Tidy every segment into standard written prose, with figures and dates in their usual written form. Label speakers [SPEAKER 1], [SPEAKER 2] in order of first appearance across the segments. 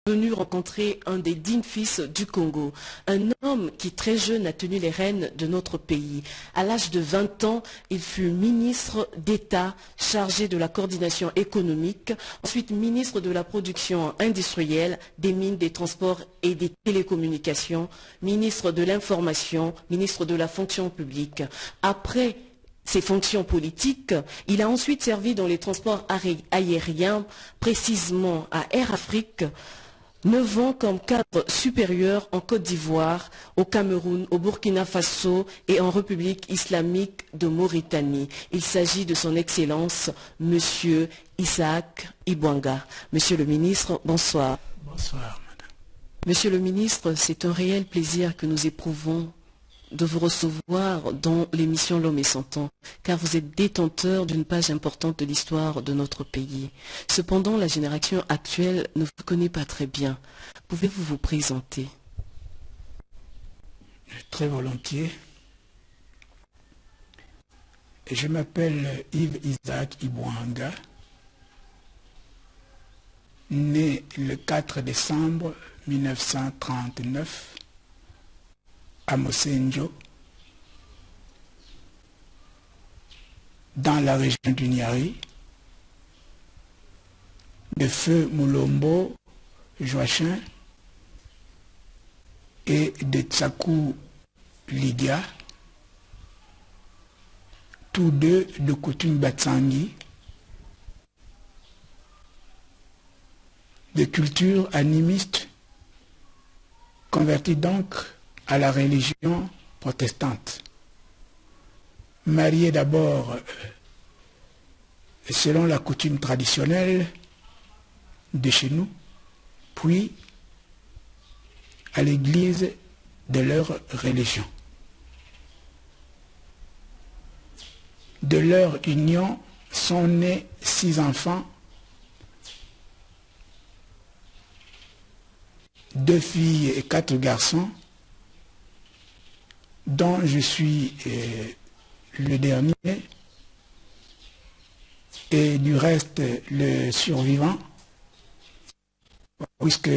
[SPEAKER 1] venu rencontrer un des dignes fils du Congo, un homme qui très jeune a tenu les rênes de notre pays. À l'âge de 20 ans, il fut ministre d'État chargé de la coordination économique, ensuite ministre de la production industrielle, des mines, des transports et des télécommunications, ministre de l'information, ministre de la fonction publique. Après ses fonctions politiques, il a ensuite servi dans les transports aériens, précisément à Air Afrique, 9 ans comme cadre supérieur en Côte d'Ivoire, au Cameroun, au Burkina Faso et en République islamique de Mauritanie. Il s'agit de son Excellence, Monsieur Isaac Ibwanga. Monsieur le ministre, bonsoir.
[SPEAKER 2] Bonsoir, madame.
[SPEAKER 1] Monsieur le ministre, c'est un réel plaisir que nous éprouvons de vous recevoir dans l'émission L'Homme et son temps, car vous êtes détenteur d'une page importante de l'histoire de notre pays. Cependant, la génération actuelle ne vous connaît pas très bien. Pouvez-vous vous présenter?
[SPEAKER 2] Très volontiers. Je m'appelle Yves Isaac Ibwanga, né le 4 décembre 1939 à Mosenjo, dans la région du Niari, de feu Moulombo Joachim et de Tsakou Lydia, tous deux de coutume Batsangi, de culture animiste, convertis donc à la religion protestante. Mariés d'abord selon la coutume traditionnelle de chez nous, puis à l'église de leur religion. De leur union sont nés 6 enfants, 2 filles et 4 garçons, dont je suis le dernier, et du reste le survivant, puisque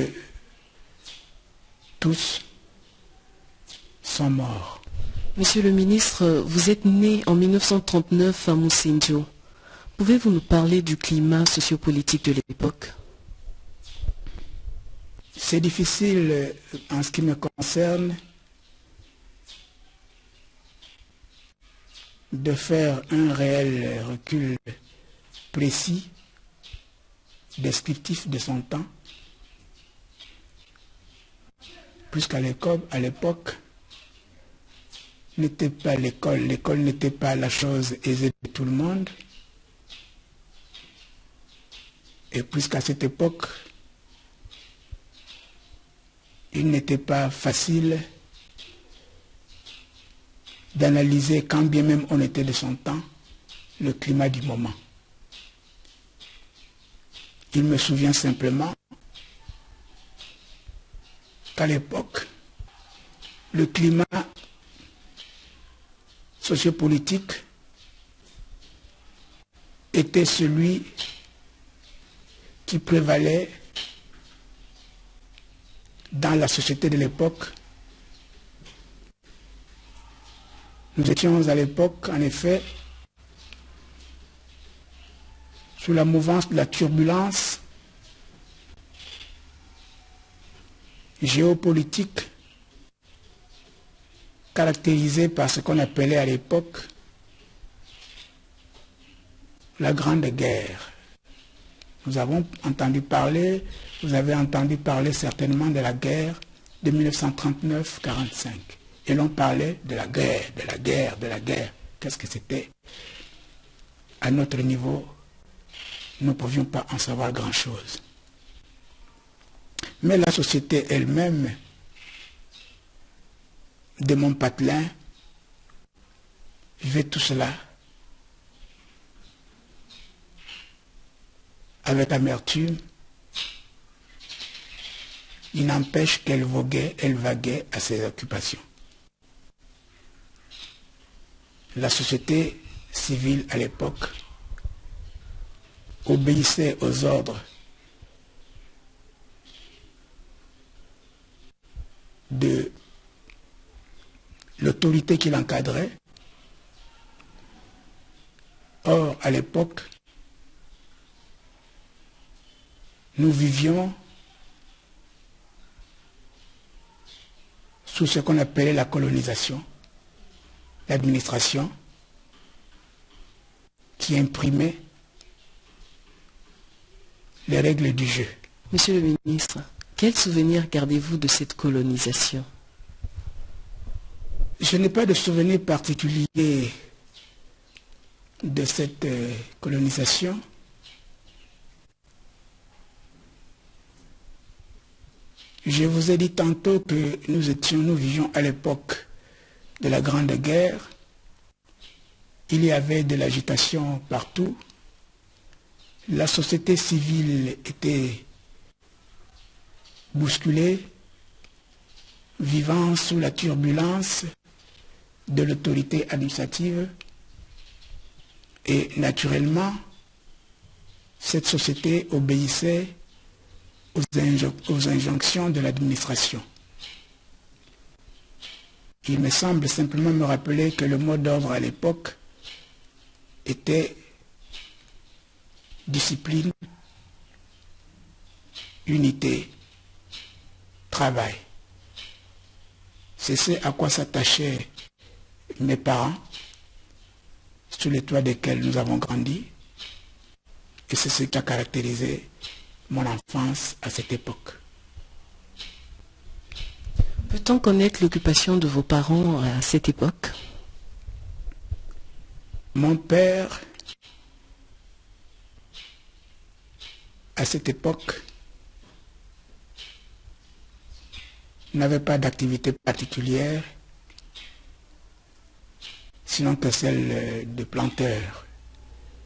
[SPEAKER 2] tous sont morts.
[SPEAKER 1] Monsieur le ministre, vous êtes né en 1939 à Mosenjo. Pouvez-vous nous parler du climat sociopolitique de l'époque?
[SPEAKER 2] C'est difficile en ce qui me concerne de faire un réel recul précis, descriptif de son temps, puisqu'à l'époque, n'était pas l'école. L'école n'était pas la chose aisée de tout le monde. Et puisqu'à cette époque, il n'était pas facile d'analyser, quand bien même on était de son temps, le climat du moment. Il me souvient simplement qu'à l'époque, le climat sociopolitique était celui qui prévalait dans la société de l'époque. Nous étions à l'époque, en effet, sous la mouvance de la turbulence géopolitique caractérisée par ce qu'on appelait à l'époque la Grande Guerre. Nous avons entendu parler, vous avez entendu parler certainement de la guerre de 1939-45. Et l'on parlait de la guerre, de la guerre, de la guerre. Qu'est-ce que c'était? À notre niveau, nous ne pouvions pas en savoir grand-chose. Mais la société elle-même de mon patelin vivait tout cela avec amertume. Il n'empêche qu'elle voguait, elle vaguait à ses occupations. La société civile à l'époque obéissait aux ordres de l'autorité qui l'encadrait. Or, à l'époque, nous vivions sous ce qu'on appelait la colonisation, l'administration qui imprimait les règles du jeu.
[SPEAKER 1] Monsieur le ministre, quel souvenir gardez-vous de cette colonisation?
[SPEAKER 2] Je n'ai pas de souvenir particulier de cette colonisation. Je vous ai dit tantôt que nous vivions à l'époque de la Grande Guerre. Il y avait de l'agitation partout. La société civile était bousculée, vivant sous la turbulence de l'autorité administrative. Et naturellement, cette société obéissait aux injonctions de l'administration. Il me semble simplement me rappeler que le mot d'ordre à l'époque était discipline, unité, travail. C'est ce à quoi s'attachaient mes parents, sous les toits desquels nous avons grandi, et c'est ce qui a caractérisé mon enfance à cette époque.
[SPEAKER 1] Peut-on connaître l'occupation de vos parents à cette époque?
[SPEAKER 2] Mon père, à cette époque, n'avait pas d'activité particulière, sinon que celle de planteur.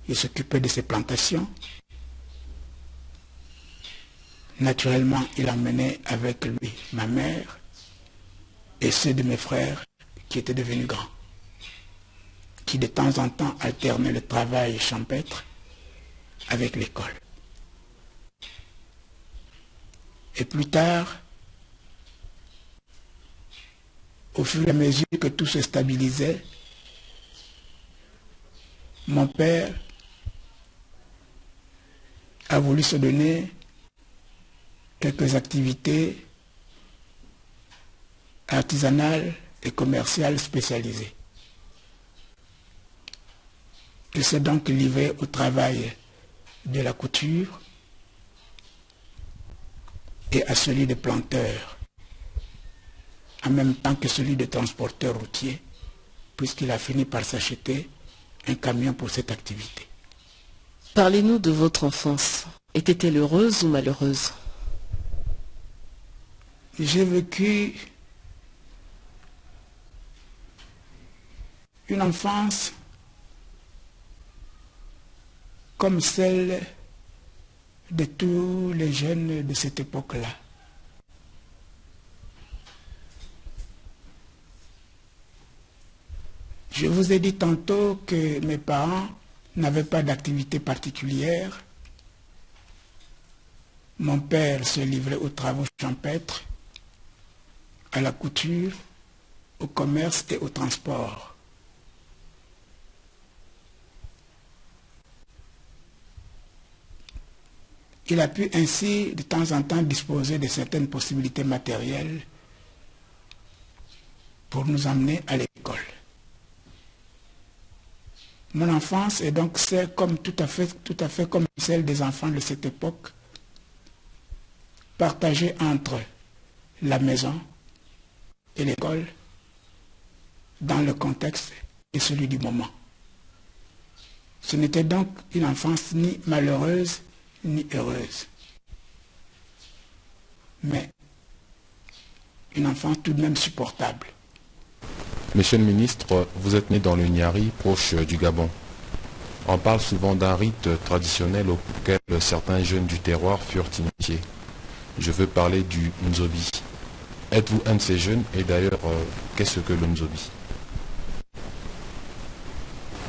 [SPEAKER 2] Il s'occupait de ses plantations. Naturellement, il emmenait avec lui ma mère et ceux de mes frères qui étaient devenus grands, qui de temps en temps alternaient le travail champêtre avec l'école. Et plus tard, au fur et à mesure que tout se stabilisait, mon père a voulu se donner quelques activités artisanales et commerciales spécialisées. Il s'est donc livré au travail de la couture et à celui de planteur, en même temps que celui de transporteur routier, puisqu'il a fini par s'acheter un camion pour cette activité.
[SPEAKER 1] Parlez-nous de votre enfance. Était-elle heureuse ou malheureuse?
[SPEAKER 2] J'ai vécu une enfance comme celle de tous les jeunes de cette époque-là. Je vous ai dit tantôt que mes parents n'avaient pas d'activité particulière. Mon père se livrait aux travaux champêtres, à la couture, au commerce et au transport. Il a pu ainsi de temps en temps disposer de certaines possibilités matérielles pour nous emmener à l'école. Mon enfance est donc tout à fait comme celle des enfants de cette époque, partagée entre la maison et l'école, dans le contexte et celui du moment. Ce n'était donc une enfance ni malheureuse ni heureuse, mais une enfance tout de même supportable.
[SPEAKER 3] Monsieur le ministre, vous êtes né dans le Niari, proche du Gabon. On parle souvent d'un rite traditionnel auquel certains jeunes du terroir furent initiés. Je veux parler du Nzobi. Êtes-vous un de ces jeunes? Et d'ailleurs, qu'est-ce que le Nzobi?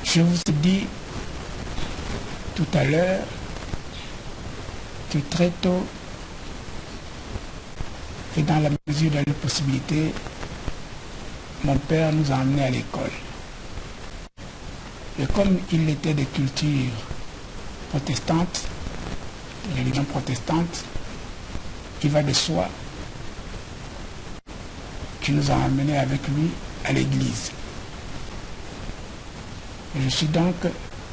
[SPEAKER 2] Je vous ai dit tout à l'heure que très tôt, Et dans la mesure de la possibilité, mon père nous a emmenés à l'école. Et comme il était de culture protestante, de religion protestante, il va de soi qu'il nous a emmenés avec lui à l'église. Je suis donc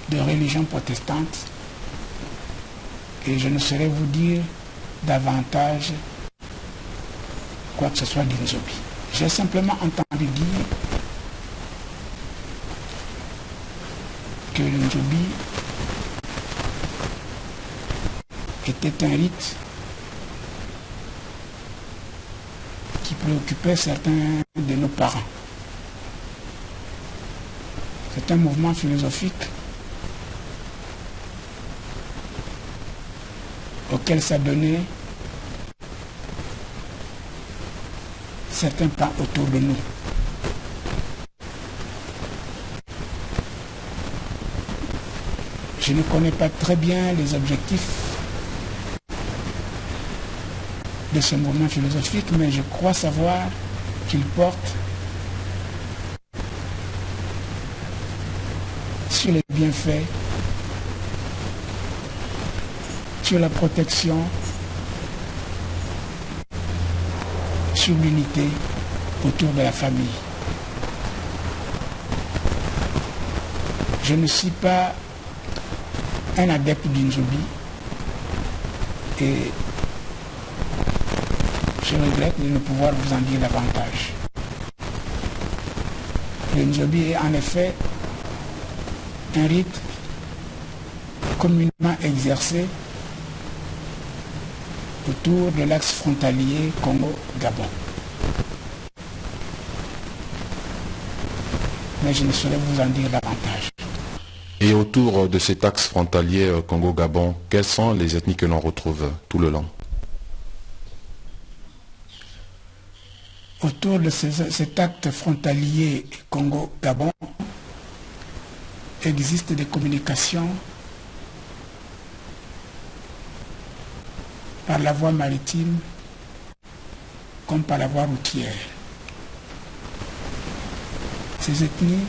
[SPEAKER 2] de religion protestante et je ne saurais vous dire davantage quoi que ce soit d'Inzobi. J'ai simplement entendu dire que l'Inzobi était un rite qui préoccupait certains de nos parents. C'est un mouvement philosophique auquel s'adonnaient certains pas autour de nous. Je ne connais pas très bien les objectifs de ce mouvement philosophique, mais je crois savoir qu'il porte sur les bienfaits, sur la protection, sur l'unité autour de la famille. Je ne suis pas un adepte d'Inzobi et je regrette de ne pouvoir vous en dire davantage. L'Inzobi est en effet un rite communément exercé autour de l'axe frontalier Congo-Gabon. Mais je ne saurais vous en dire davantage.
[SPEAKER 3] Et autour de cet axe frontalier Congo-Gabon, quelles sont les ethnies que l'on retrouve tout le long?
[SPEAKER 2] Autour de cet acte frontalier Congo-Gabon, existent des communications par la voie maritime comme par la voie routière. Ces ethnies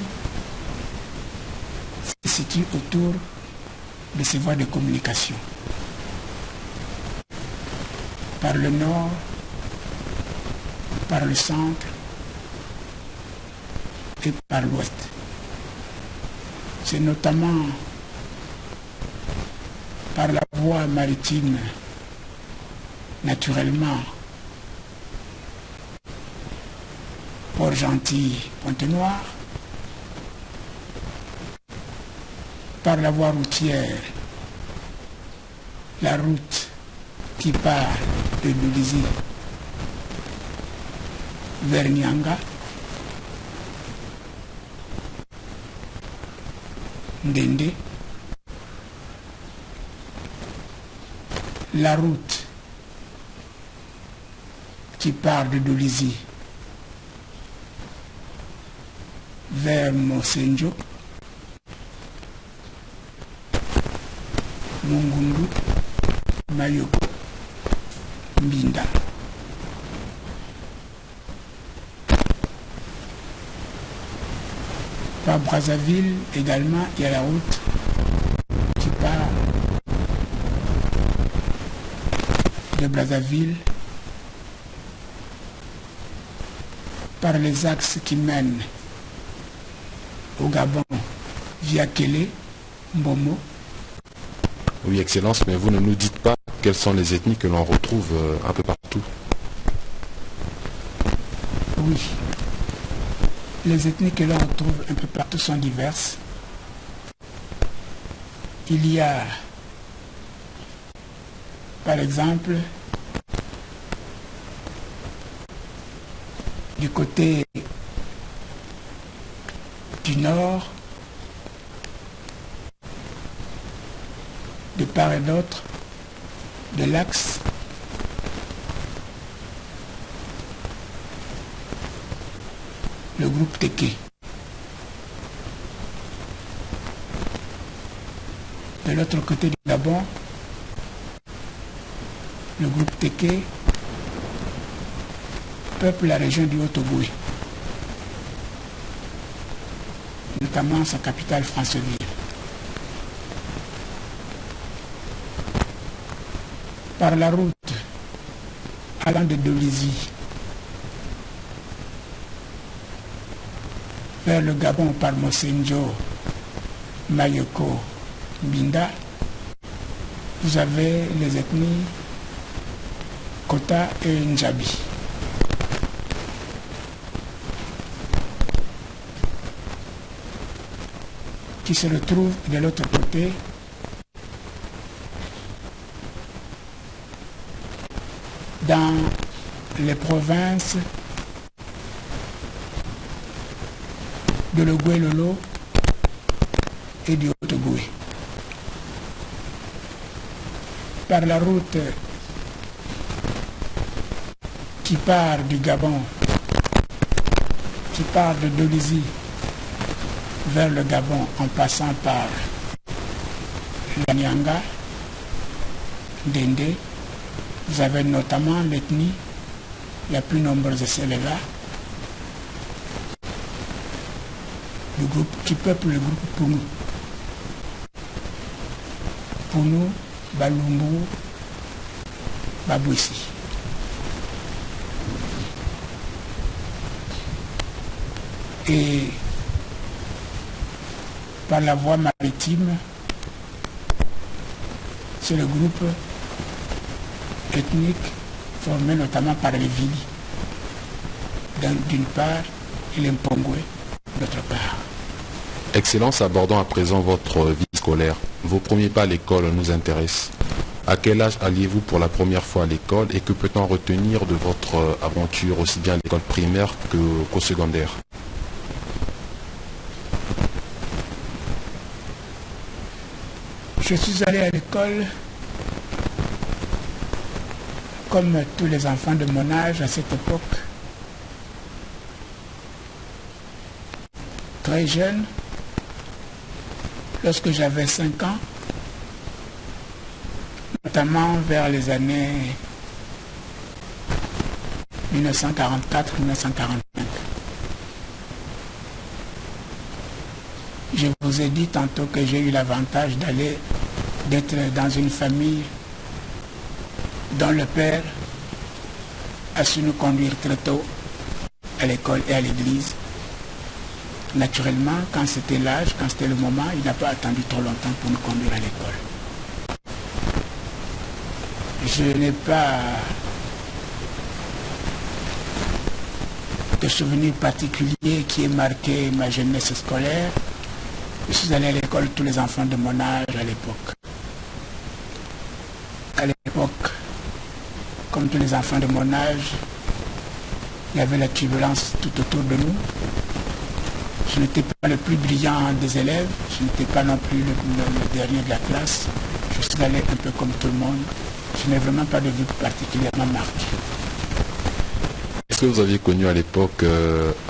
[SPEAKER 2] se situent autour de ces voies de communication. Par le nord, par le centre et par l'ouest. C'est notamment par la voie maritime, naturellement, Port-Gentil, Pointe-Noire, par la voie routière, la route qui part de Dolisie vers Nyanga, Ndende, la route qui part de Dolisie vers Mosenjo, Mungundu, Mayoko, Mbinda. Par Brazzaville également, il y a la route qui part de Brazzaville par les axes qui mènent au Gabon via Kélé, Mbomo.
[SPEAKER 3] Oui, Excellence, mais vous ne nous dites pas quelles sont les ethnies que l'on retrouve un peu partout.
[SPEAKER 2] Oui. Les ethnies que l'on retrouve un peu partout sont diverses. Il y a, par exemple, du côté du nord, de part et d'autre de l'axe, le groupe Teke. De l'autre côté du Gabon, le groupe Teke peuple la région du Haut-Togo, notamment sa capitale Franceville. Par la route allant de Dolisie vers le Gabon par Mosenjo, Mayoko, Binda, vous avez les ethnies Kota et Njabi. Qui se retrouvent de l'autre côté dans les provinces de l'Ogooué-Lolo et du Haut-Ogooué. Par la route qui part du Gabon, qui part de Dolisie vers le Gabon en passant par la Nyanga, Dende, vous avez notamment l'ethnie la plus nombreuse, celle-là, le groupe qui peuple le groupe Pounou. Pounou, Balumbu, Babouissi. Et par la voie maritime, c'est le groupe ethnique formé notamment par les Vili, d'une part, et les Mpongwe, d'autre part.
[SPEAKER 3] Excellence, abordons à présent votre vie scolaire. Vos premiers pas à l'école nous intéressent. À quel âge alliez-vous pour la première fois à l'école et que peut-on retenir de votre aventure aussi bien à l'école primaire qu'au secondaire?
[SPEAKER 2] Je suis allé à l'école comme tous les enfants de mon âge à cette époque, très jeune, lorsque j'avais 5 ans, notamment vers les années 1944-1945. Je vous ai dit tantôt que j'ai eu l'avantage d'être dans une famille dont le père a su nous conduire très tôt à l'école et à l'église. Naturellement, quand c'était l'âge, quand c'était le moment, il n'a pas attendu trop longtemps pour nous conduire à l'école. Je n'ai pas de souvenir particulier qui ait marqué ma jeunesse scolaire. Je suis allé à l'école tous les enfants de mon âge à l'époque. À l'époque, comme tous les enfants de mon âge, il y avait la turbulence tout autour de nous. Je n'étais pas le plus brillant des élèves, je n'étais pas non plus le dernier de la classe. Je suis allé un peu comme tout le monde. Je n'ai vraiment pas de vie particulièrement marquée.
[SPEAKER 3] Est-ce que vous aviez connu à l'époque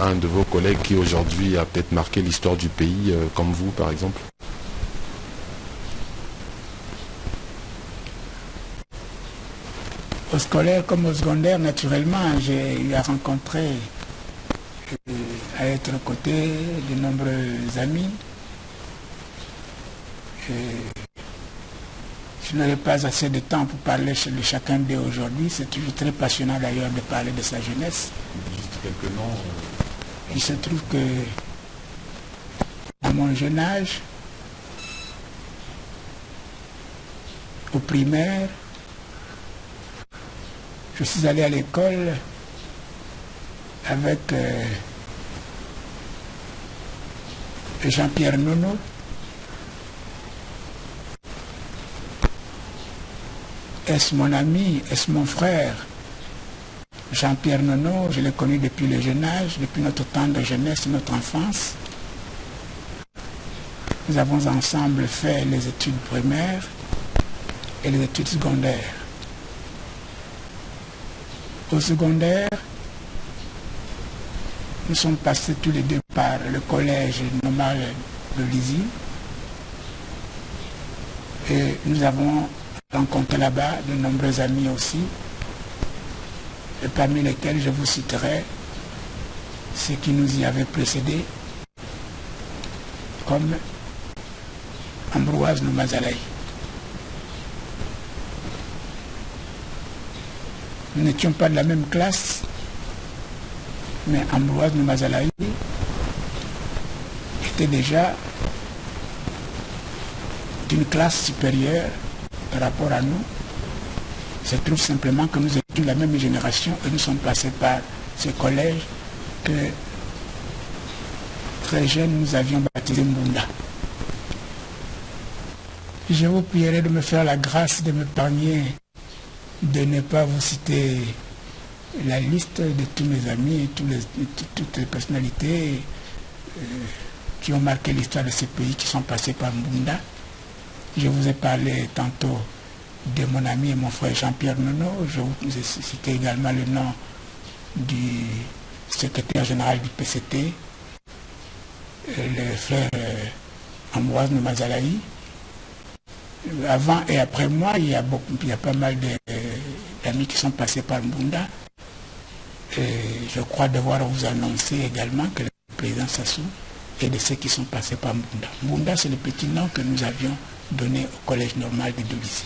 [SPEAKER 3] un de vos collègues qui aujourd'hui a peut-être marqué l'histoire du pays, comme vous par exemple?
[SPEAKER 2] Au scolaire comme au secondaire, naturellement, j'ai eu à rencontrer, à être aux côtés de nombreux amis. Je n'aurai pas assez de temps pour parler de chacun d'eux aujourd'hui. C'est toujours très passionnant d'ailleurs de parler de sa jeunesse.
[SPEAKER 3] Juste quelques noms.
[SPEAKER 2] Il se trouve que, à mon jeune âge, au primaire, je suis allé à l'école avec Jean-Pierre Nono. Est-ce mon ami, est-ce mon frère? Jean-Pierre Nono, je l'ai connu depuis le jeune âge, depuis notre temps de jeunesse, notre enfance. Nous avons ensemble fait les études primaires et les études secondaires. Au secondaire, nous sommes passés tous les deux par le collège normal de Lizy et nous avons rencontré là-bas de nombreux amis aussi. et parmi lesquels je vous citerai ceux qui nous y avaient précédés, comme Ambroise Noumazalaï. Nous n'étions pas de la même classe, mais Ambroise Noumazalaï était déjà d'une classe supérieure par rapport à nous. Il se trouve simplement que nous étions de la même génération et nous sommes passés par ce collège que très jeunes nous avions baptisé Mbunda. Je vous prierai de me faire la grâce de m'épargner de ne pas vous citer la liste de tous mes amis et toutes les personnalités qui ont marqué l'histoire de ce pays, qui sont passés par Mbunda. Je vous ai parlé tantôt de mon ami et mon frère Jean-Pierre Nono. Je vous ai cité également le nom du secrétaire général du PCT, le frère Ambroise Noumazalaï. Avant et après moi, il y a pas mal d'amis qui sont passés par Mbunda. Et je crois devoir vous annoncer également que le président Sassou est de ceux qui sont passés par Mbunda. Mbunda, c'est le petit nom que nous avions donné au collège normal de Dolisie.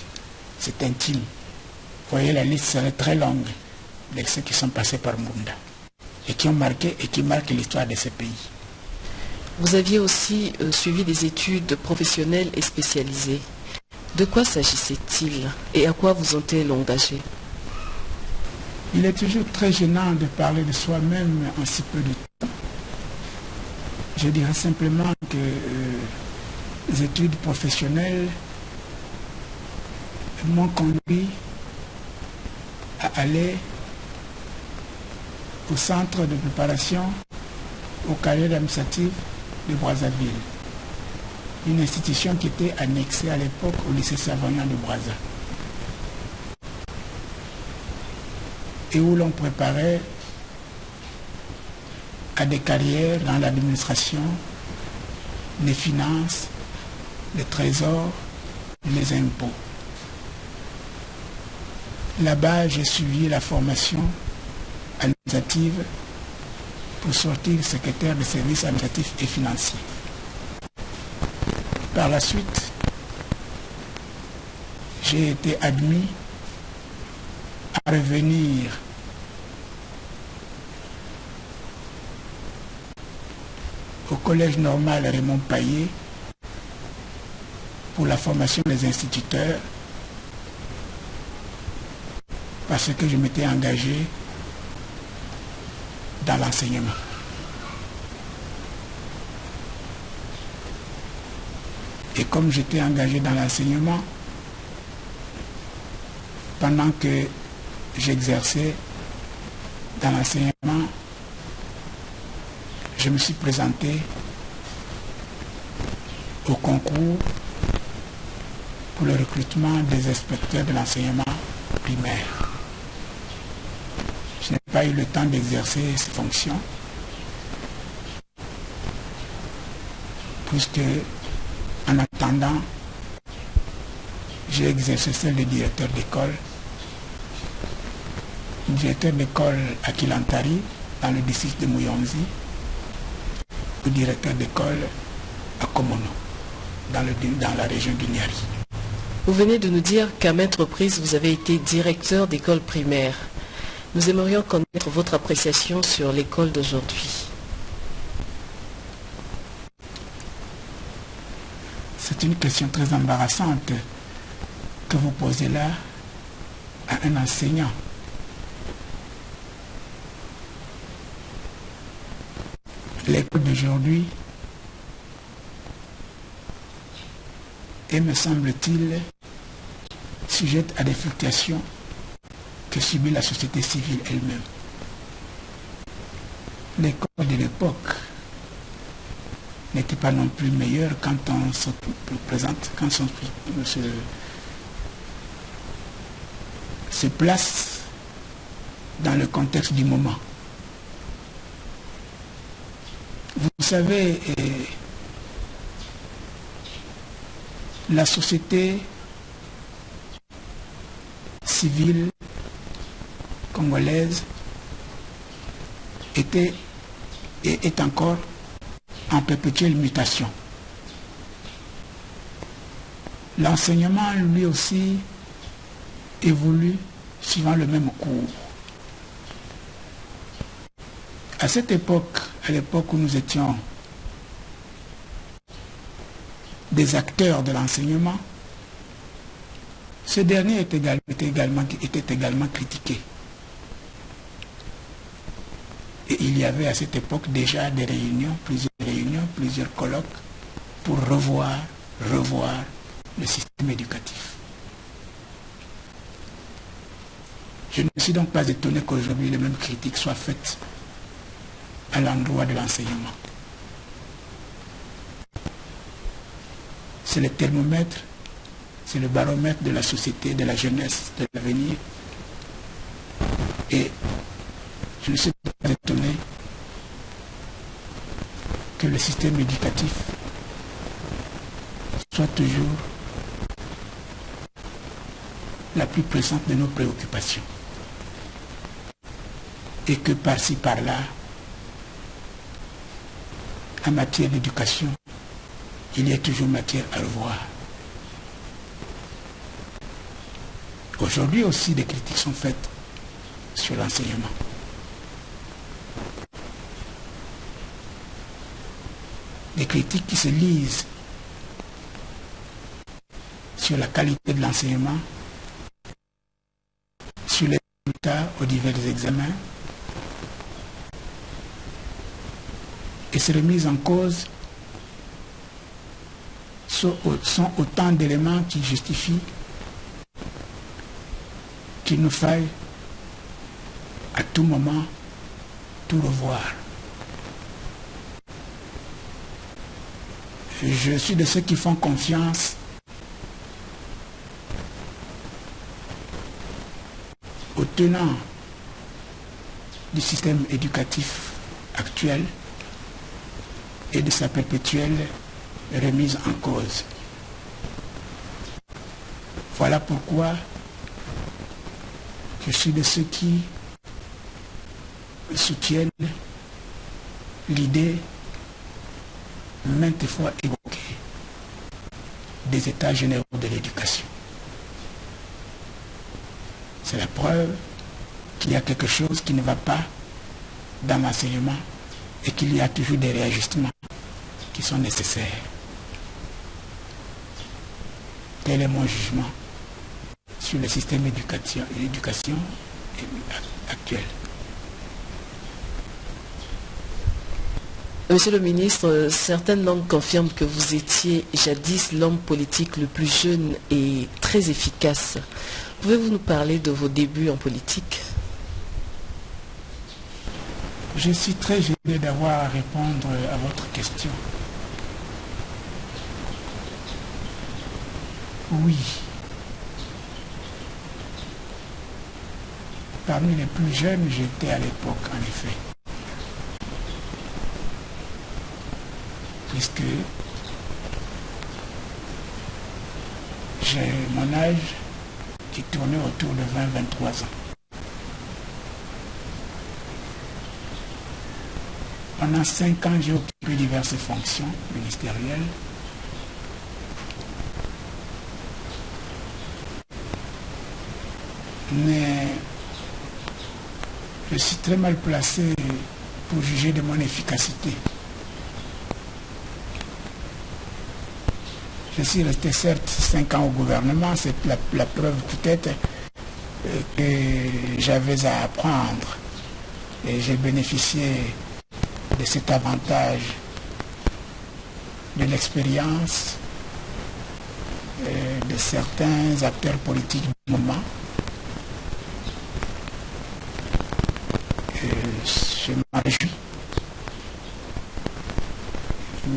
[SPEAKER 2] C'est intime. Vous voyez, la liste serait très longue de ceux qui sont passés par Mbunda et qui ont marqué et qui marquent l'histoire de ce pays.
[SPEAKER 1] Vous aviez aussi suivi des études professionnelles et spécialisées. De quoi s'agissait-il et à quoi vous ont-ils engagé?
[SPEAKER 2] Il est toujours très gênant de parler de soi-même en si peu de temps. Je dirais simplement que les études professionnelles m'ont conduit à aller au centre de préparation au carrière administrative de Brazzaville, une institution qui était annexée à l'époque au lycée Savagnin de Brazza, et où l'on préparait à des carrières dans l'administration, les finances, le trésor, les impôts. Là-bas, j'ai suivi la formation administrative pour sortir secrétaire de services administratifs et financiers. Par la suite, j'ai été admis à revenir au collège normal Raymond Paillet pour la formation des instituteurs, parce que je m'étais engagé dans l'enseignement. Et comme j'étais engagé dans l'enseignement, pendant que j'exerçais dans l'enseignement, je me suis présenté au concours pour le recrutement des inspecteurs de l'enseignement primaire. Je n'ai pas eu le temps d'exercer ces fonctions, puisque en attendant, j'ai exercé celle de directeur d'école. Directeur d'école à Kilantari, dans le district de Mouyonzi, ou directeur d'école à Komono, dans la région du Niari.
[SPEAKER 1] Vous venez de nous dire qu'à maintes reprises, vous avez été directeur d'école primaire. Nous aimerions connaître votre appréciation sur l'école d'aujourd'hui.
[SPEAKER 2] C'est une question très embarrassante que vous posez là à un enseignant. L'école d'aujourd'hui est, me semble-t-il, sujette à des fluctuations que subit la société civile elle-même. L'école de l'époque n'était pas non plus meilleure quand on se présente, quand on se place dans le contexte du moment. Vous savez, la société civile congolaise était et est encore en perpétuelle mutation. L'enseignement, lui aussi, évolue suivant le même cours. À cette époque, à l'époque où nous étions des acteurs de l'enseignement, ce dernier était également critiqué. Et il y avait à cette époque déjà des réunions, plusieurs colloques pour revoir le système éducatif. Je ne suis donc pas étonné qu'aujourd'hui les mêmes critiques soient faites à l'endroit de l'enseignement. C'est le thermomètre, c'est le baromètre de la société, de la jeunesse, de l'avenir. Et je ne suis pas étonné que le système éducatif soit toujours la plus pressante de nos préoccupations. Et que par-ci, par-là, en matière d'éducation, il y a toujours matière à revoir. Aujourd'hui aussi, des critiques sont faites sur l'enseignement. Des critiques qui se lisent sur la qualité de l'enseignement, sur les résultats aux divers examens, et ces remises en cause sont autant d'éléments qui justifient qu'il nous faille à tout moment tout revoir. Je suis de ceux qui font confiance aux tenants du système éducatif actuel et de sa perpétuelle remise en cause. Voilà pourquoi je suis de ceux qui soutiennent l'idée maintes fois évoquée des états généraux de l'éducation. C'est la preuve qu'il y a quelque chose qui ne va pas dans l'enseignement et qu'il y a toujours des réajustements qui sont nécessaires. Tel est mon jugement sur le système d'éducation actuel.
[SPEAKER 1] Monsieur le ministre, certaines langues confirment que vous étiez jadis l'homme politique le plus jeune et très efficace. Pouvez-vous nous parler de vos débuts en politique?
[SPEAKER 2] Je suis très gêné d'avoir à répondre à votre question. Oui. Parmi les plus jeunes, j'étais à l'époque, en effet. Puisque j'ai mon âge qui tournait autour de 20-23 ans. Pendant 5 ans, j'ai occupé diverses fonctions ministérielles. Mais je suis très mal placé pour juger de mon efficacité. Je suis resté certes 5 ans au gouvernement, c'est la preuve peut-être que j'avais à apprendre. Et j'ai bénéficié de cet avantage, de l'expérience de certains acteurs politiques du moment. Je m'en réjouis.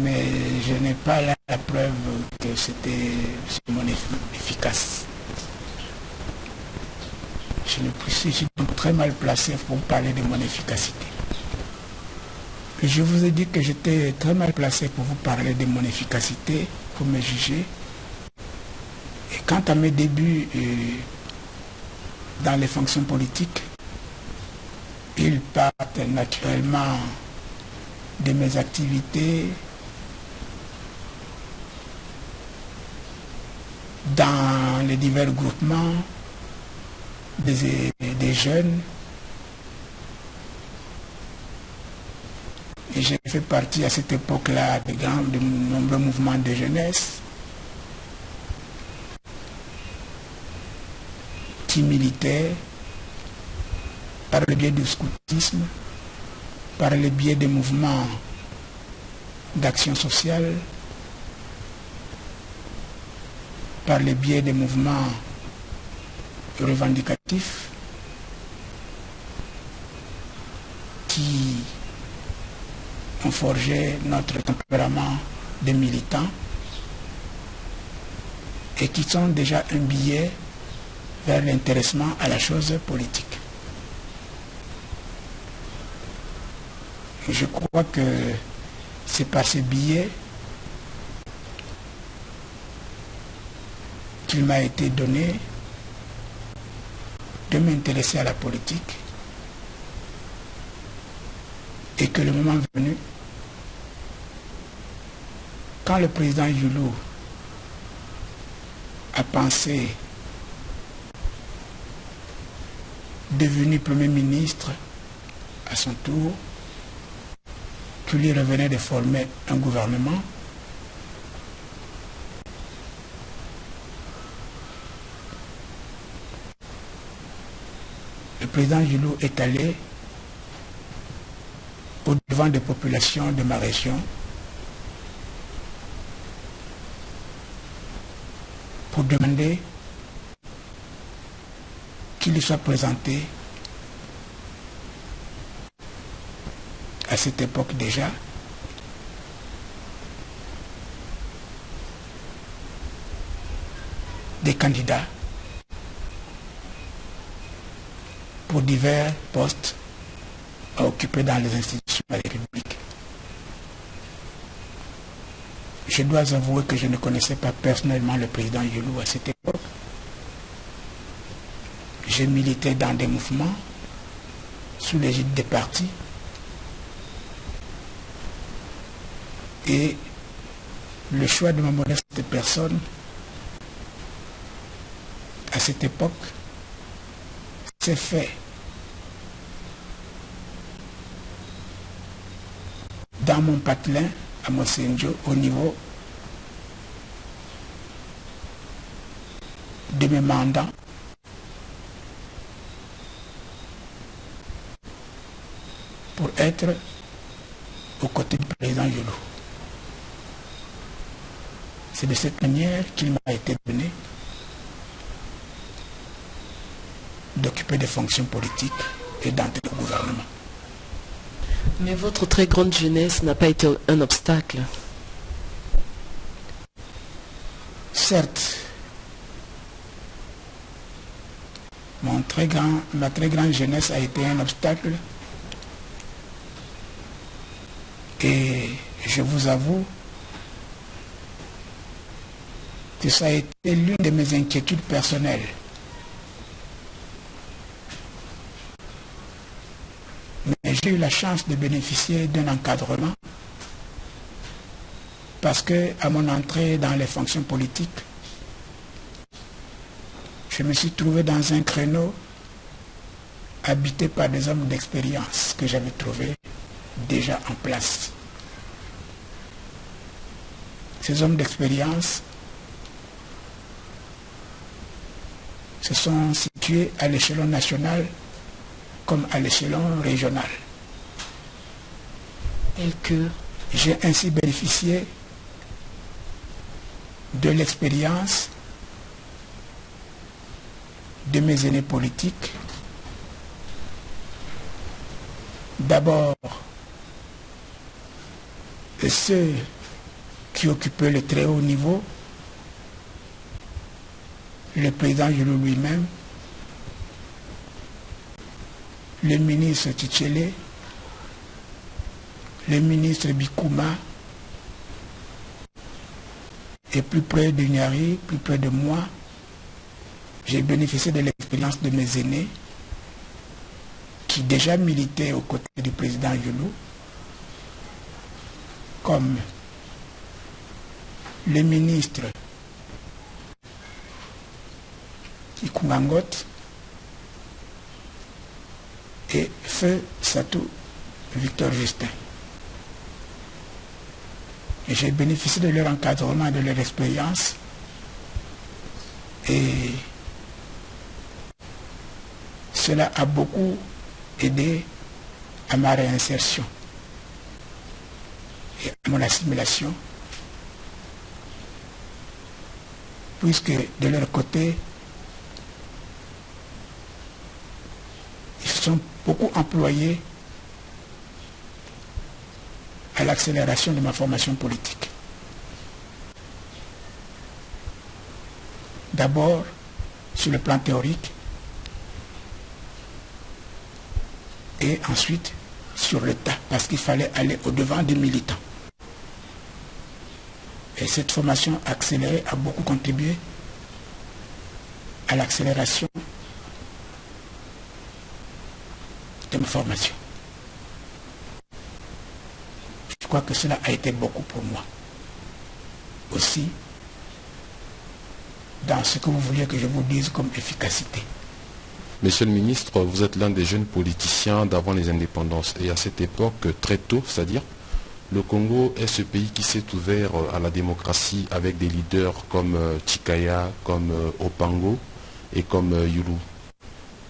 [SPEAKER 2] Mais je n'ai pas la preuve que c'était mon efficace. Je suis donc très mal placé pour parler de mon efficacité. Et je vous ai dit que j'étais très mal placé pour vous parler de mon efficacité, pour me juger. Et quant à mes débuts dans les fonctions politiques, Ils partent naturellement de mes activités dans les divers groupements des jeunes. Et j'ai fait partie à cette époque-là de nombreux mouvements de jeunesse qui militaient par le biais du scoutisme, par le biais des mouvements d'action sociale, par le biais des mouvements revendicatifs qui ont forgé notre tempérament de militants et qui sont déjà un billet vers l'intéressement à la chose politique. Je crois que c'est par ce billet qu'il m'a été donné de m'intéresser à la politique et que le moment venu, quand le président Youlou a pensé devenir Premier ministre à son tour, qu'il lui revenait de former un gouvernement, le président Youlou est allé au-devant des populations de ma région pour demander qu'il lui soit présenté à cette époque déjà des candidats pour divers postes à occuper dans les institutions de la République. Je dois avouer que je ne connaissais pas personnellement le président Youlou à cette époque. J'ai milité dans des mouvements sous l'égide des partis et le choix de ma modeste personne à cette époque s'est fait dans mon patelin à Mosenjo au niveau de mes mandats pour être aux côtés du président Youlou. C'est de cette manière qu'il m'a été donné d'occuper des fonctions politiques et d'entrer au gouvernement.
[SPEAKER 1] Mais votre très grande jeunesse n'a pas été un obstacle.
[SPEAKER 2] Certes, ma très grande jeunesse a été un obstacle et je vous avoue que ça a été l'une de mes inquiétudes personnelles. Mais j'ai eu la chance de bénéficier d'un encadrement parce que à mon entrée dans les fonctions politiques, je me suis trouvé dans un créneau habité par des hommes d'expérience que j'avais trouvés déjà en place. Ces hommes d'expérience se sont situés à l'échelon national comme à l'échelon régional.
[SPEAKER 1] Tel que
[SPEAKER 2] j'ai ainsi bénéficié de l'expérience de mes aînés politiques. D'abord, ceux qui occupaient le très haut niveau, le président Youlou lui-même, le ministre Tchitchele, le ministre Bikouma, et plus près de Nyari, plus près de moi, j'ai bénéficié de l'expérience de mes aînés qui déjà militaient aux côtés du président Youlou, comme le ministre Ikungangot et Feu Satou Victor Justin. Et j'ai bénéficié de leur encadrement et de leur expérience. Et cela a beaucoup aidé à ma réinsertion et à mon assimilation, puisque de leur côté, ils se sont beaucoup employés à l'accélération de ma formation politique. D'abord, sur le plan théorique, et ensuite sur le tas, parce qu'il fallait aller au-devant des militants. Et cette formation accélérée a beaucoup contribué à l'accélération de ma formation. Je crois que cela a été beaucoup pour moi. Aussi, dans ce que vous vouliez que je vous dise comme efficacité.
[SPEAKER 3] Monsieur le ministre, vous êtes l'un des jeunes politiciens d'avant les indépendances. Et à cette époque, très tôt, c'est-à-dire, le Congo est ce pays qui s'est ouvert à la démocratie avec des leaders comme Chikaya, comme Opango et comme Youlou.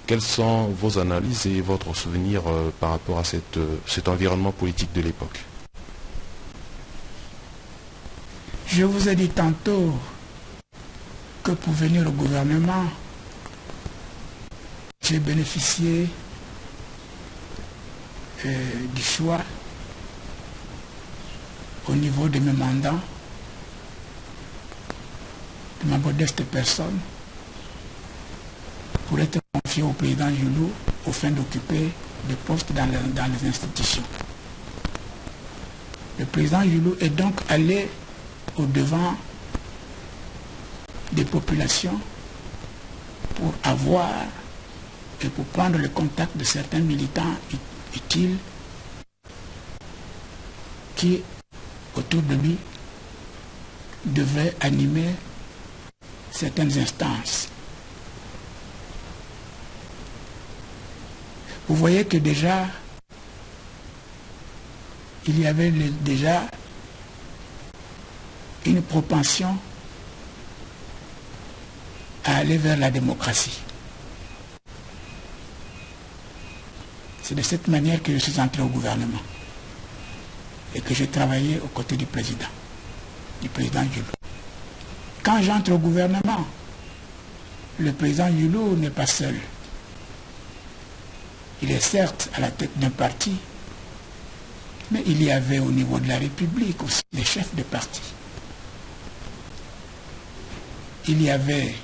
[SPEAKER 3] Quelles sont vos analyses et votre souvenir par rapport à cet environnement politique de l'époque?
[SPEAKER 2] Je vous ai dit tantôt que pour venir au gouvernement, j'ai bénéficié du choix au niveau de mes mandats, de ma modeste personne, pour être confié au président Youlou au fin d'occuper des postes dans les institutions. Le président Youlou est donc allé au-devant des populations pour avoir et pour prendre le contact de certains militants utiles qui, autour de lui, devaient animer certaines instances. Vous voyez que déjà, il y avait déjà une propension à aller vers la démocratie. C'est de cette manière que je suis entré au gouvernement et que j'ai travaillé aux côtés du président Youlou. Quand j'entre au gouvernement, le président Youlou n'est pas seul. Il est certes à la tête d'un parti, mais il y avait au niveau de la République aussi des chefs de parti. Il y avait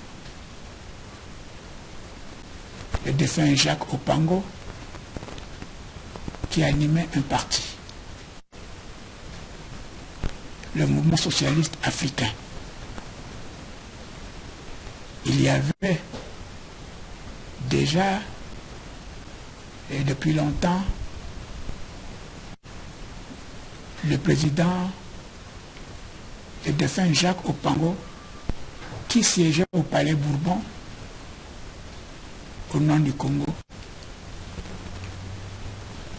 [SPEAKER 2] le défunt Jacques Opango qui animait un parti, le mouvement socialiste africain. Il y avait déjà, et depuis longtemps, le président, le défunt Jacques Opango, qui siégeait au Palais Bourbon au nom du Congo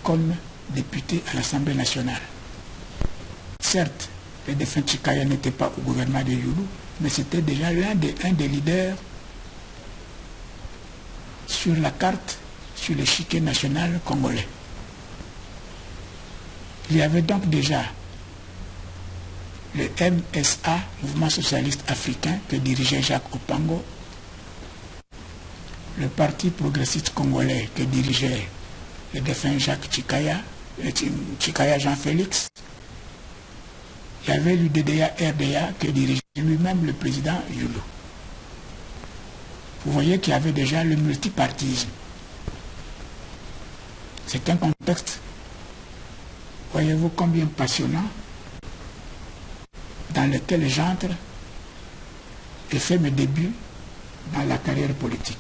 [SPEAKER 2] comme député à l'Assemblée nationale. Certes, le défunt Chikaya n'était pas au gouvernement de Youlou, mais c'était déjà un des leaders sur la carte, sur l'échiquier national congolais. Il y avait donc déjà le MSA, Mouvement Socialiste Africain, que dirigeait Jacques Opango, le Parti Progressiste Congolais que dirigeait le défunt Jacques Chikaya, Chikaya Jean-Félix. Il y avait l'UDDA-RDA que dirigeait lui-même le président Youlou. Vous voyez qu'il y avait déjà le multipartisme. C'est un contexte, voyez-vous combien passionnant, dans lequel j'entre et fais mes débuts dans la carrière politique.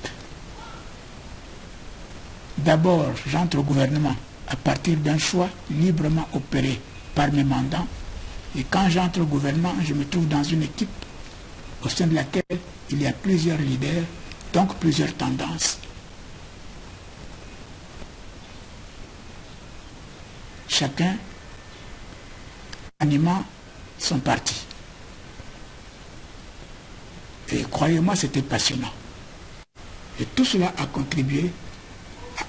[SPEAKER 2] D'abord, j'entre au gouvernement à partir d'un choix librement opéré par mes mandants. Et quand j'entre au gouvernement, je me trouve dans une équipe au sein de laquelle il y a plusieurs leaders, donc plusieurs tendances. Chacun animant son parti. Et croyez-moi, c'était passionnant. Et tout cela a contribué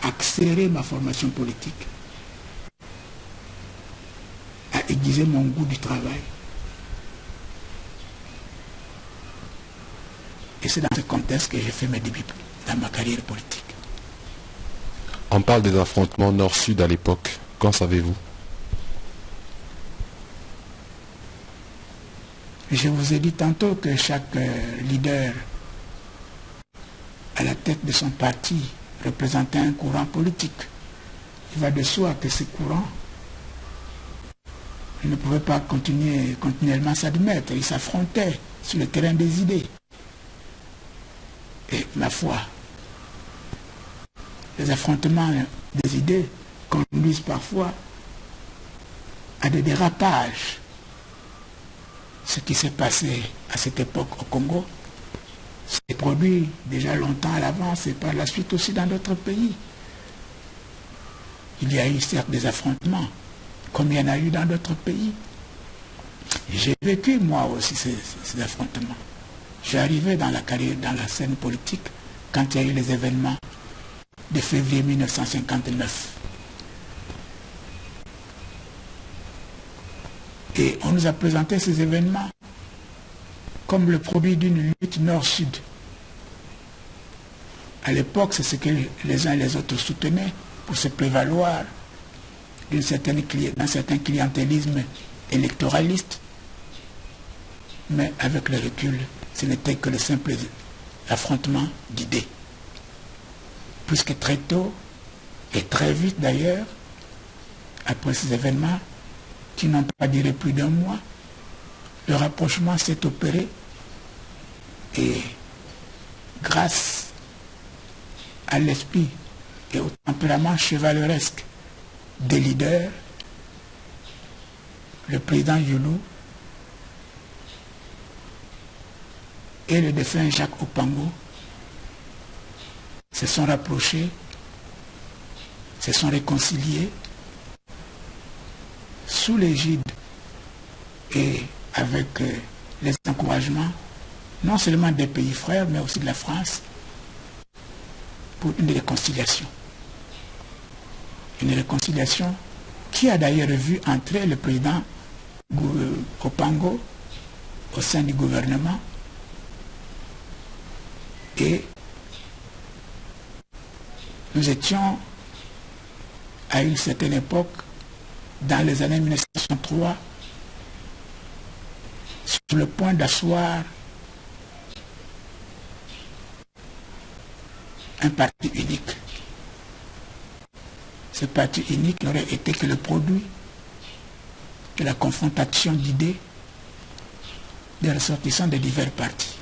[SPEAKER 2] à accélérer ma formation politique, à aiguiser mon goût du travail. Et c'est dans ce contexte que j'ai fait mes débuts dans ma carrière politique.
[SPEAKER 3] On parle des affrontements nord-sud à l'époque. Qu'en savez-vous?
[SPEAKER 2] Je vous ai dit tantôt que chaque leader à la tête de son parti représentait un courant politique. Il va de soi que ces courants ne pouvaient pas continuellement s'admettre. Ils s'affrontaient sur le terrain des idées. Et ma foi, les affrontements des idées conduisent parfois à des dérapages. Ce qui s'est passé à cette époque au Congo s'est produit déjà longtemps à l'avance et par la suite aussi dans d'autres pays. Il y a eu certes des affrontements, comme il y en a eu dans d'autres pays. J'ai vécu moi aussi ces affrontements. Je suis arrivé dans la carrière, dans la scène politique, quand il y a eu les événements de février 1959. Et on nous a présenté ces événements comme le produit d'une lutte nord-sud. À l'époque, c'est ce que les uns et les autres soutenaient pour se prévaloir d'un certain clientélisme électoraliste. Mais avec le recul, ce n'était que le simple affrontement d'idées. Puisque très tôt, et très vite d'ailleurs, après ces événements, qui n'ont pas duré plus d'un mois, le rapprochement s'est opéré et grâce à l'esprit et au tempérament chevaleresque des leaders, le président Youlou et le défunt Jacques Opango se sont rapprochés, se sont réconciliés sous l'égide et avec les encouragements non seulement des pays frères mais aussi de la France pour une réconciliation. Une réconciliation qui a d'ailleurs vu entrer le président Opango au sein du gouvernement et nous étions à une certaine époque dans les années 1963 sur le point d'asseoir un parti unique. Ce parti unique n'aurait été que le produit de la confrontation d'idées des ressortissants de divers partis.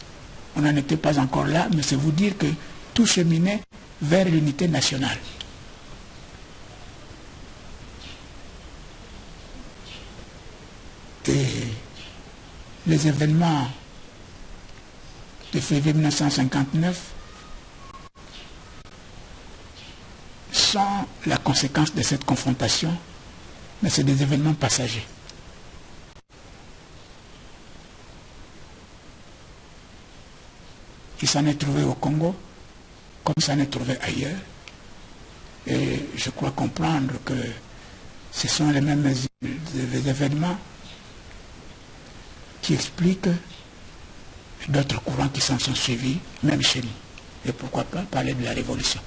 [SPEAKER 2] On n'en était pas encore là, mais c'est vous dire que tout cheminait vers l'unité nationale. Et les événements de février 1959 sont la conséquence de cette confrontation, mais c'est des événements passagers. Il s'en est trouvé au Congo, comme il s'en est trouvé ailleurs. Et je crois comprendre que ce sont les mêmes événements qui expliquent d'autres courants qui s'en sont suivis, même chez nous. Et pourquoi pas parler de la Révolution.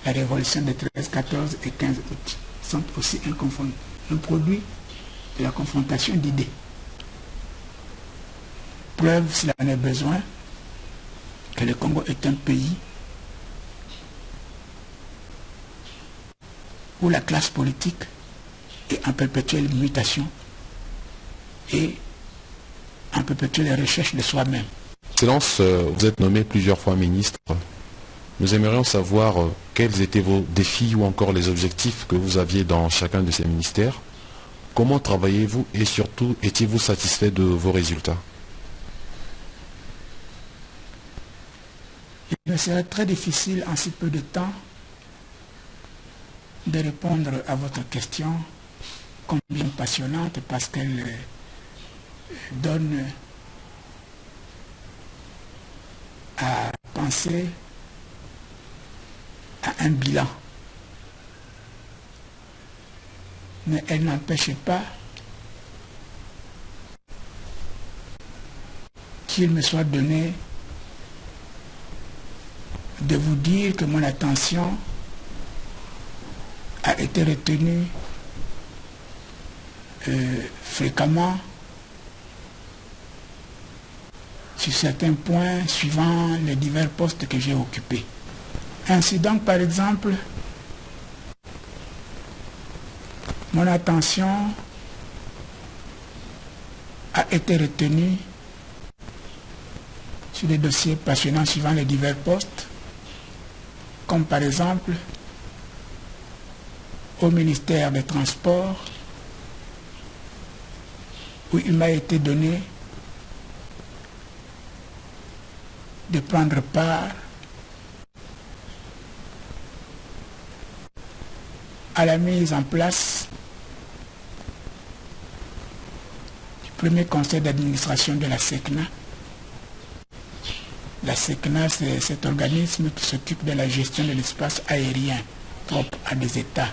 [SPEAKER 2] La Révolution de 13, 14 et 15 août sont aussi un produit de la confrontation d'idées. Preuve, s'il en est besoin, que le Congo est un pays où la classe politique est en perpétuelle mutation et en perpétuelle recherche de soi-même.
[SPEAKER 3] Excellence, vous êtes nommé plusieurs fois ministre. Nous aimerions savoir quels étaient vos défis ou encore les objectifs que vous aviez dans chacun de ces ministères. Comment travaillez-vous et surtout, étiez-vous satisfait de vos résultats?
[SPEAKER 2] Il me serait très difficile en si peu de temps de répondre à votre question, combien passionnante, parce qu'elle donne à penser à un bilan. Mais elle n'empêche pas qu'il me soit donné de vous dire que mon attention a été retenue fréquemment sur certains points suivant les divers postes que j'ai occupés. Ainsi donc, par exemple, mon attention a été retenue sur des dossiers passionnants suivant les divers postes, comme par exemple au ministère des Transports, où il m'a été donné de prendre part à la mise en place du premier conseil d'administration de la SECNA. La SECNA, c'est cet organisme qui s'occupe de la gestion de l'espace aérien propre à des États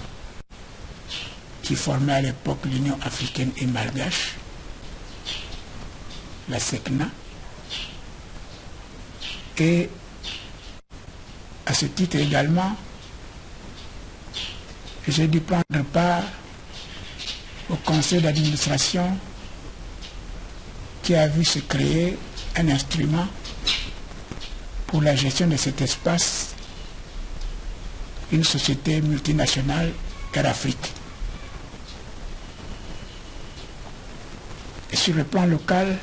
[SPEAKER 2] qui formaient à l'époque l'Union africaine et malgache, la SECNA. Et à ce titre également, j'ai dû prendre part au conseil d'administration qui a vu se créer un instrument pour la gestion de cet espace, une société multinationale Air Afrique. Et sur le plan local,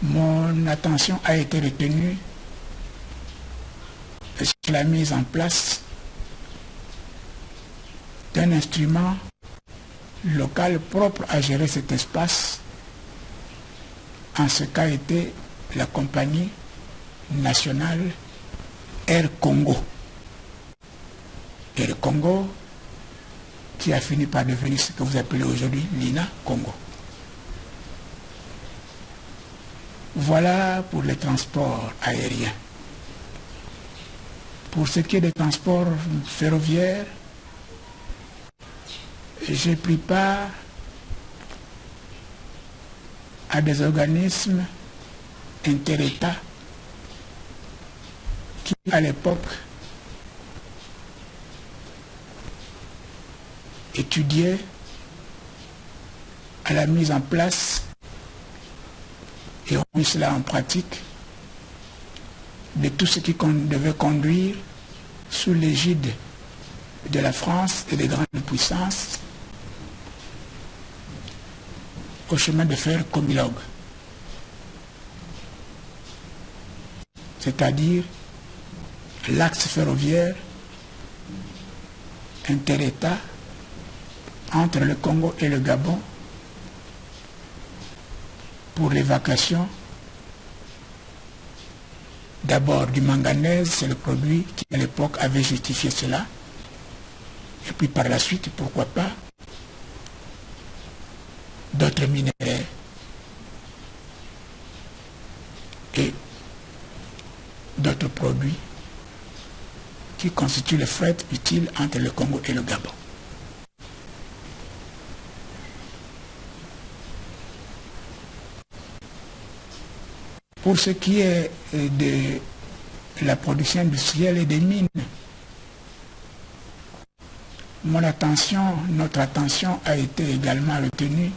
[SPEAKER 2] mon attention a été retenue sur la mise en place d'un instrument local propre à gérer cet espace. En ce cas était la compagnie nationale Air Congo. Air Congo qui a fini par devenir ce que vous appelez aujourd'hui l'INA Congo. Voilà pour les transports aériens. Pour ce qui est des transports ferroviaires, j'ai pris part à des organismes inter-États qui, à l'époque, étudiaient à la mise en place et ont mis cela en pratique de tout ce qui devait conduire sous l'égide de la France et des grandes puissances au chemin de fer Comilogue, c'est-à-dire l'axe ferroviaire inter-État entre le Congo et le Gabon pour l'évacuation d'abord du manganèse, c'est le produit qui à l'époque avait justifié cela, et puis par la suite, pourquoi pas, d'autres minerais et d'autres produits qui constituent le fret utile entre le Congo et le Gabon. Pour ce qui est de la production industrielle et des mines, notre attention a été également retenue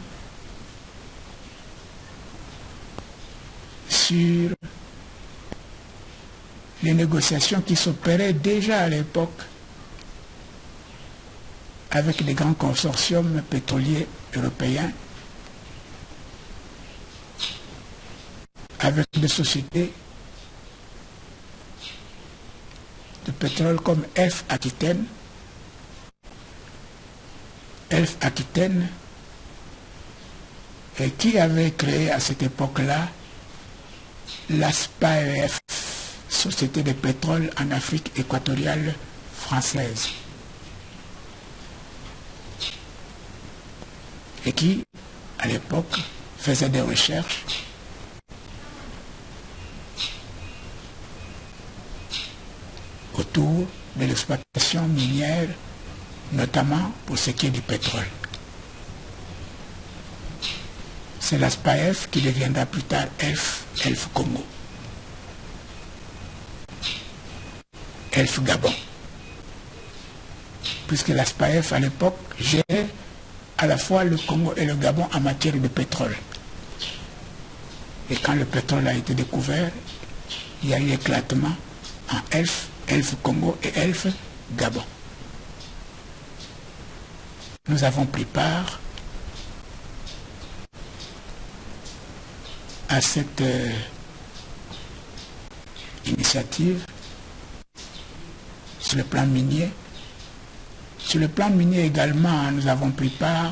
[SPEAKER 2] sur les négociations qui s'opéraient déjà à l'époque avec les grands consortiums pétroliers européens, avec des sociétés de pétrole comme Elf Aquitaine. Elf Aquitaine, qui avait créé à cette époque-là la SPAEF, Société de pétrole en Afrique équatoriale française, et qui, à l'époque, faisait des recherches autour de l'exploitation minière, notamment pour ce qui est du pétrole. C'est la SPAEF qui deviendra plus tard Elf Congo, Elf Gabon, puisque la SPAEF à l'époque gérait à la fois le Congo et le Gabon en matière de pétrole. Et quand le pétrole a été découvert, il y a eu éclatement en Elf Congo et Elf Gabon. Nous avons pris part à cette initiative sur le plan minier. Sur le plan minier également, nous avons pris part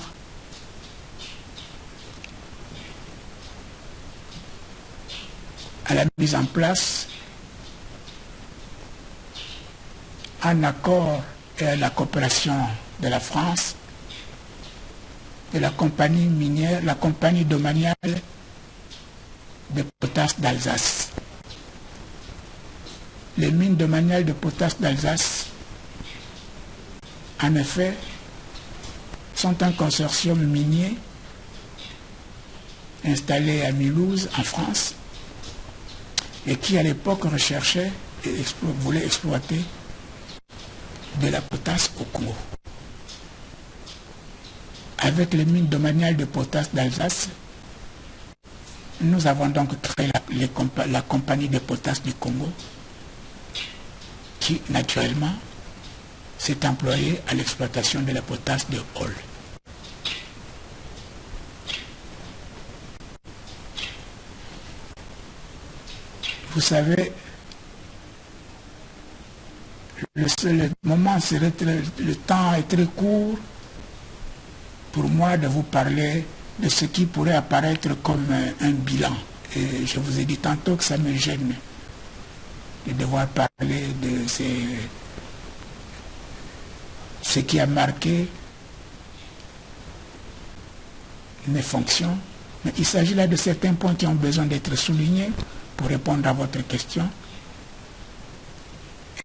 [SPEAKER 2] à la mise en place, en accord et à la coopération de la France, de la compagnie minière, la compagnie domaniale de potasse d'Alsace. Les mines domaniales de potasse d'Alsace, en effet, sont un consortium minier installé à Mulhouse, en France, et qui à l'époque recherchait et voulait exploiter de la potasse au Congo. Avec les mines domaniales de potasse d'Alsace, nous avons donc créé la compagnie de potasse du Congo, qui naturellement s'est employée à l'exploitation de la potasse de Hall. Vous savez, le moment serait le temps est très court pour moi de vous parler de ce qui pourrait apparaître comme un bilan. Et je vous ai dit tantôt que ça me gêne de devoir parler de ce qui a marqué mes fonctions. Mais il s'agit là de certains points qui ont besoin d'être soulignés pour répondre à votre question.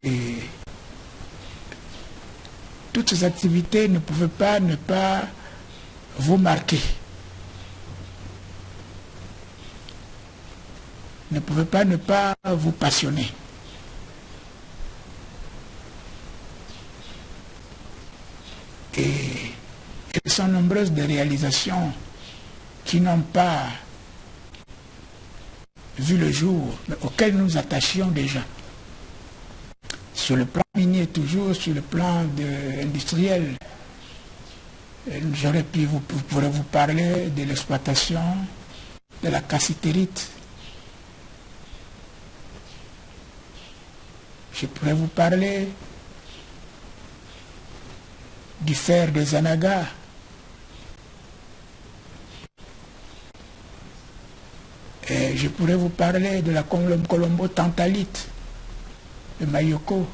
[SPEAKER 2] Et toutes ces activités ne pouvaient pas ne pas vous marquer. Ne pouvaient pas ne pas vous passionner. Et elles sont nombreuses des réalisations qui n'ont pas vu le jour, mais auxquelles nous attachions déjà. Sur le plan minier, toujours sur le plan industriel, vous pourrez vous parler de l'exploitation de la cassitérite. Je pourrais vous parler du fer de Zanaga. Et je pourrais vous parler de la colombo-tantalite de Mayoko.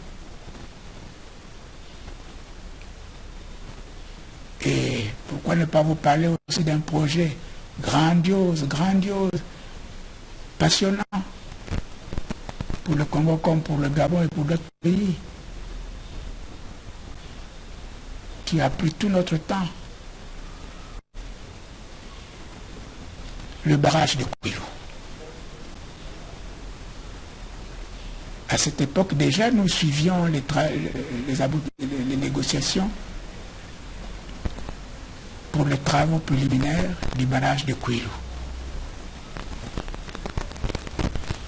[SPEAKER 2] Et pourquoi ne pas vous parler aussi d'un projet grandiose, passionnant, pour le Congo comme pour le Gabon et pour d'autres pays, qui a pris tout notre temps. Le barrage de Kouilou. À cette époque déjà, nous suivions les négociations pour les travaux préliminaires du barrage de Kouilou.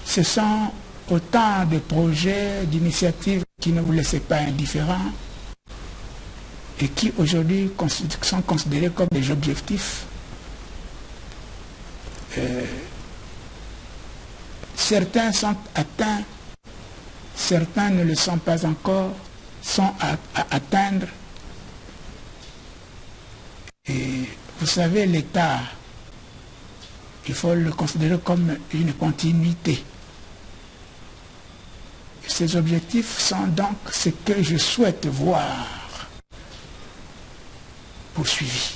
[SPEAKER 2] Ce sont autant de projets, d'initiatives qui ne vous laissaient pas indifférents et qui aujourd'hui sont considérés comme des objectifs. Certains sont atteints certains ne le sont pas encore, sont à atteindre. Et vous savez, l'État, il faut le considérer comme une continuité. Ces objectifs sont donc ce que je souhaite voir poursuivis,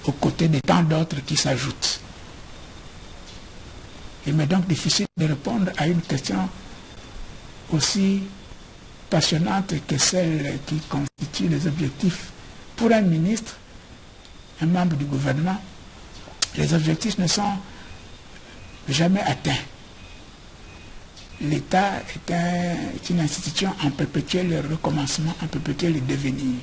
[SPEAKER 2] aux côtés de tant d'autres qui s'ajoutent. Il m'est donc difficile de répondre à une question aussi passionnante que celle qui constitue les objectifs. Pour un ministre, un membre du gouvernement, les objectifs ne sont jamais atteints. L'État est une institution en perpétuel recommencement, en perpétuel devenir.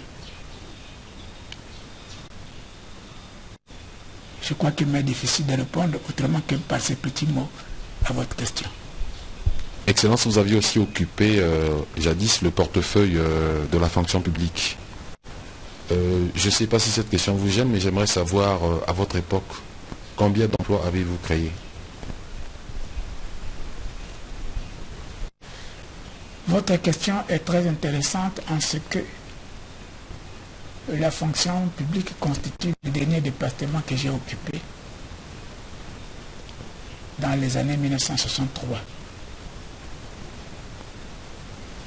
[SPEAKER 2] Je crois qu'il m'est difficile de répondre autrement que par ces petits mots à votre question.
[SPEAKER 3] Excellence, vous aviez aussi occupé jadis le portefeuille de la fonction publique. Je ne sais pas si cette question vous gêne, mais j'aimerais savoir, à votre époque, combien d'emplois avez-vous créés?
[SPEAKER 2] Votre question est très intéressante en ce que la fonction publique constitue le dernier département que j'ai occupé dans les années 1963.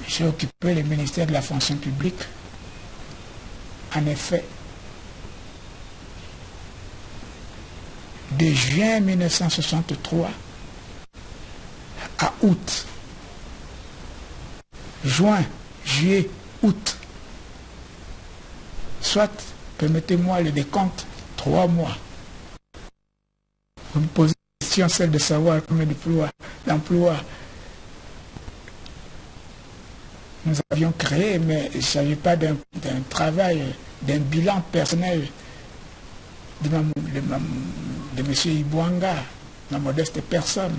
[SPEAKER 2] J'ai occupé le ministère de la fonction publique. En effet, de juin 1963 à août, juin, juillet, août, soit, permettez-moi le décompte, 3 mois. Vous me posez la question, celle de savoir combien d'emplois nous avions créé, mais il ne s'agit pas d'un travail, d'un bilan personnel de M. Ibouanga, ma modeste personne.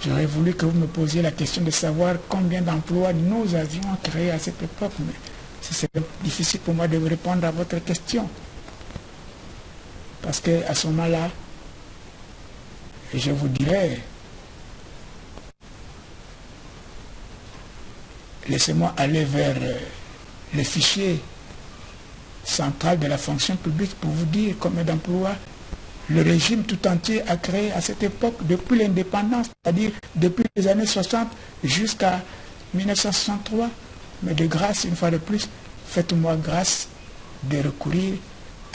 [SPEAKER 2] J'aurais voulu que vous me posiez la question de savoir combien d'emplois nous avions créés à cette époque, mais c'est difficile pour moi de vous répondre à votre question. Parce qu'à ce moment-là, je vous dirais, laissez-moi aller vers le fichier central de la fonction publique pour vous dire combien d'emplois le régime tout entier a créé à cette époque, depuis l'indépendance, c'est-à-dire depuis les années 60 jusqu'à 1963. Mais de grâce, une fois de plus, faites-moi grâce de recourir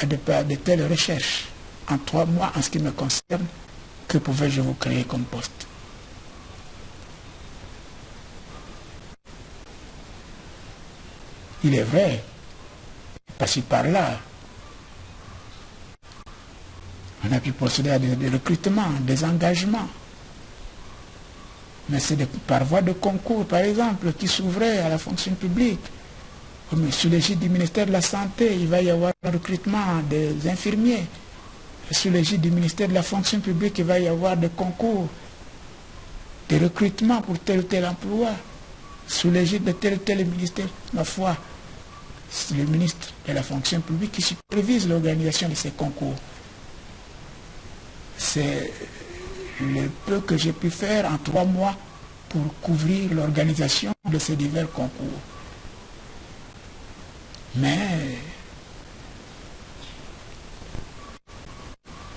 [SPEAKER 2] à de telles recherches. En 3 mois, en ce qui me concerne, que pouvais-je vous créer comme poste? Il est vrai, par-ci par-là, on a pu procéder à des recrutements, des engagements. Mais c'est par voie de concours, par exemple, qui s'ouvrait à la fonction publique. Sous l'égide du ministère de la Santé, il va y avoir un recrutement des infirmiers. Sous l'égide du ministère de la fonction publique, il va y avoir des concours, des recrutements pour tel ou tel emploi. Sous l'égide de tel ou tel ministère, ma foi, c'est le ministre de la fonction publique qui supervise l'organisation de ces concours. C'est le peu que j'ai pu faire en 3 mois pour couvrir l'organisation de ces divers concours. Mais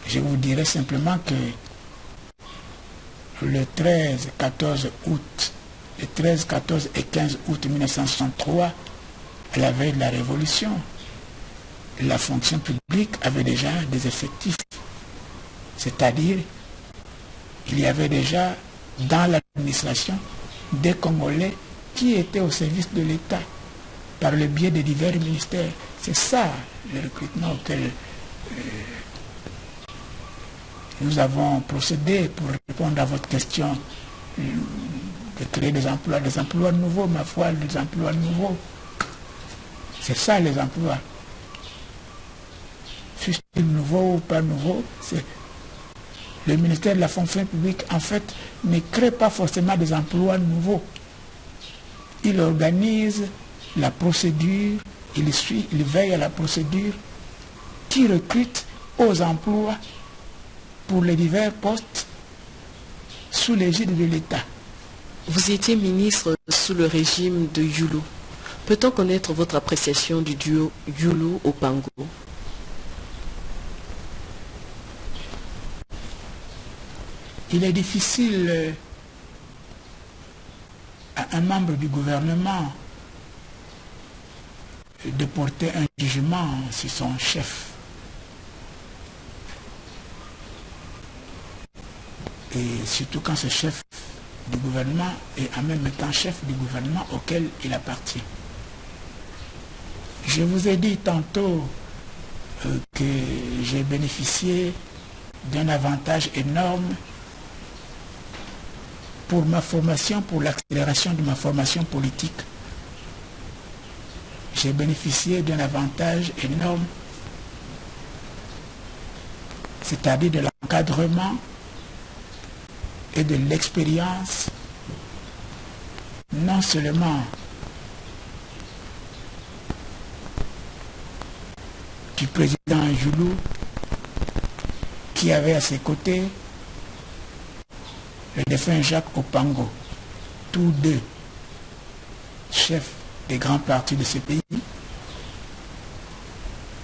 [SPEAKER 2] je vous dirais simplement que le 13, 14 août, le 13, 14 et 15 août 1963, à la veille de la Révolution, la fonction publique avait déjà des effectifs. C'est-à-dire, il y avait déjà dans l'administration des Congolais qui étaient au service de l'État par le biais de divers ministères. C'est ça le recrutement auquel nous avons procédé pour répondre à votre question de créer des emplois nouveaux, ma foi, des emplois nouveaux. C'est ça les emplois. Fussent-ils nouveaux ou pas nouveaux, c'est le ministère de la fonction publique, en fait, ne crée pas forcément des emplois nouveaux. Il organise la procédure, il veille à la procédure qui recrute aux emplois pour les divers postes sous l'égide de l'État.
[SPEAKER 1] Vous étiez ministre sous le régime de Youlou. Peut-on connaître votre appréciation du duo Youlou-Opango?
[SPEAKER 2] Il est difficile à un membre du gouvernement de porter un jugement sur son chef. Et surtout quand ce chef du gouvernement est en même temps chef du gouvernement auquel il appartient. Je vous ai dit tantôt que j'ai bénéficié d'un avantage énorme pour ma formation, pour l'accélération de ma formation politique. J'ai bénéficié d'un avantage énorme, c'est-à-dire de l'encadrement et de l'expérience, non seulement du président Youlou, qui avait à ses côtés le défunt Jacques Opango, tous deux chefs des grands partis de ce pays,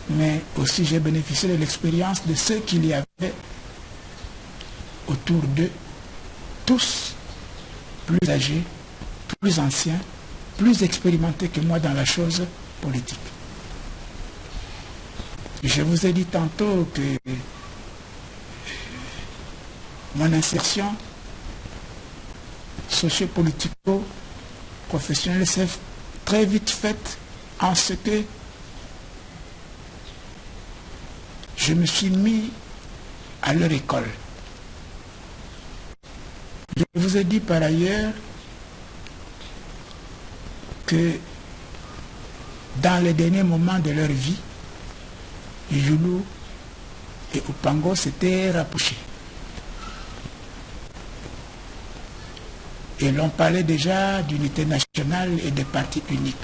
[SPEAKER 2] mais aussi j'ai bénéficié de l'expérience de ceux qu'il y avait autour d'eux, tous plus âgés, plus anciens, plus expérimentés que moi dans la chose politique. Je vous ai dit tantôt que mon insertion socio-politico-professionnelle s'est très vite faite en ce que je me suis mis à leur école. Je vous ai dit par ailleurs que dans les derniers moments de leur vie, Youlou et Opango s'étaient rapprochés. Et l'on parlait déjà d'unité nationale et de parti unique.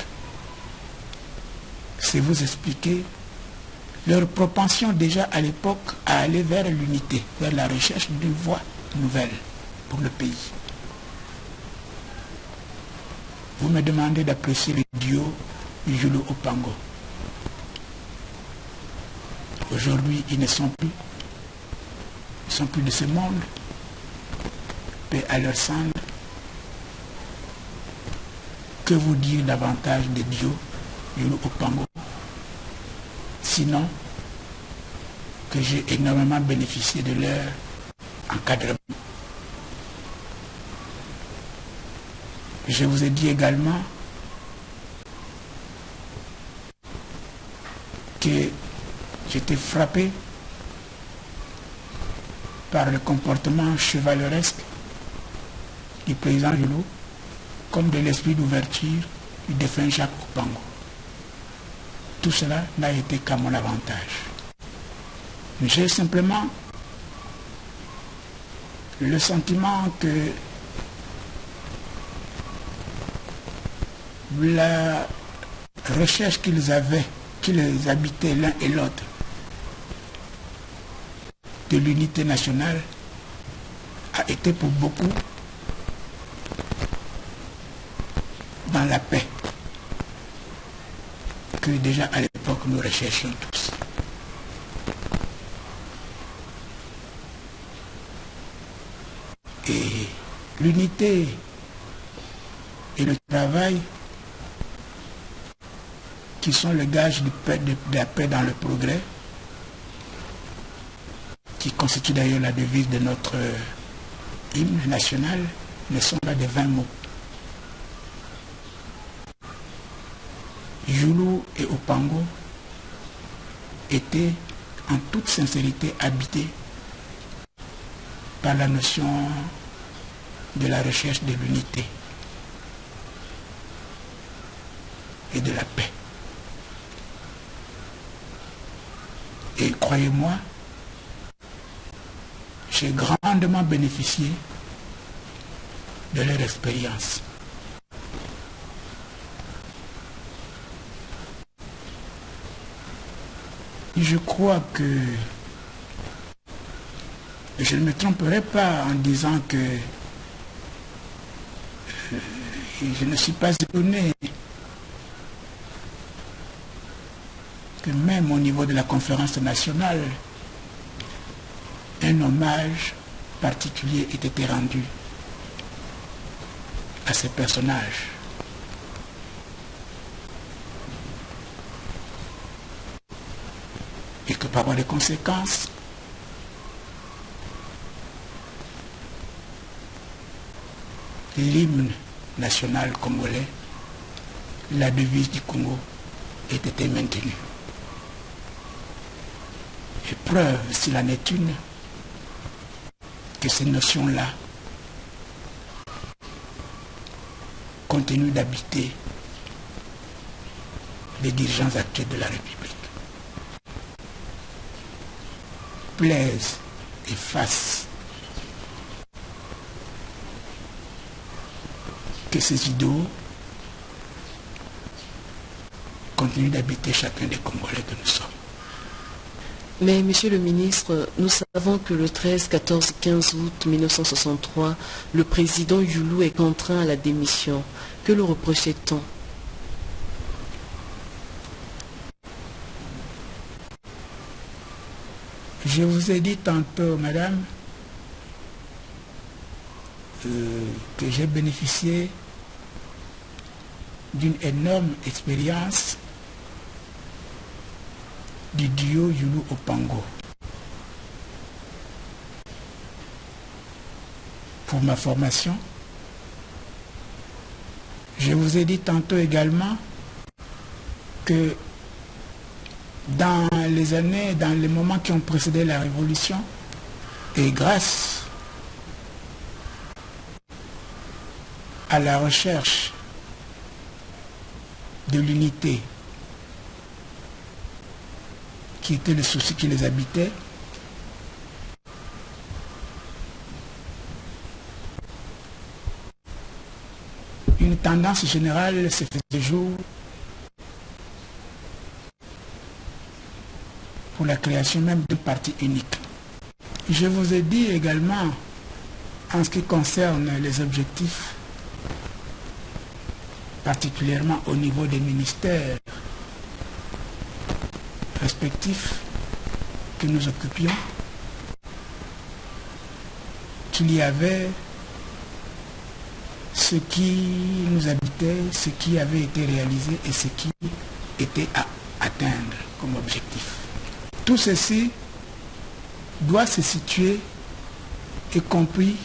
[SPEAKER 2] C'est vous expliquer leur propension déjà à l'époque à aller vers l'unité, vers la recherche d'une voie nouvelle pour le pays. Vous me demandez d'apprécier le duo Youlou-Opango. Aujourd'hui, ils ne sont plus. Ils ne sont plus de ce monde. Paix à leur cendre. Que vous dire davantage des duos Youlou-Opango? Sinon, que j'ai énormément bénéficié de leur encadrement. Je vous ai dit également que j'étais frappé par le comportement chevaleresque du président Youlou, comme de l'esprit d'ouverture du défunt Jacques Opango. Tout cela n'a été qu'à mon avantage. J'ai simplement le sentiment que la recherche qu'ils avaient, qu'ils habitaient l'un et l'autre, de l'unité nationale, a été pour beaucoup dans la paix que déjà à l'époque nous recherchions tous. Et l'unité et le travail qui sont le gage de la paix dans le progrès, qui constitue d'ailleurs la devise de notre hymne national, ne sont pas des vains mots. Youlou et Opango étaient en toute sincérité habités par la notion de la recherche de l'unité et de la paix. Et croyez-moi, j'ai grandement bénéficié de leur expérience. Je crois que je ne me tromperai pas en disant que je ne suis pas étonné que même au niveau de la conférence nationale, un hommage particulier ait été rendu à ces personnages. Et que par voie de conséquences, l'hymne national congolais, la devise du Congo, ait été maintenue. Et preuve, s'il en est une, que ces notions-là continuent d'habiter les dirigeants actuels de la République. Plaise et fasse que ces idéaux continuent d'habiter chacun des Congolais que nous sommes.
[SPEAKER 1] Mais, Monsieur le ministre, nous savons que le 13, 14, 15 août 1963, le président Youlou est contraint à la démission. Que le reprochait-on?
[SPEAKER 2] Je vous ai dit tantôt, madame, que j'ai bénéficié d'une énorme expérience du duo Youlou-Opango. Pour ma formation, je vous ai dit tantôt également que dans les années, dans les moments qui ont précédé la Révolution, et grâce à la recherche de l'unité qui était le souci qui les habitait, une tendance générale se faisait jour pour la création même d'un parti unique. Je vous ai dit également, en ce qui concerne les objectifs, particulièrement au niveau des ministères respectifs que nous occupions, qu'il y avait ce qui nous habitait, ce qui avait été réalisé et ce qui était à atteindre comme objectif. Tout ceci doit se situer, y compris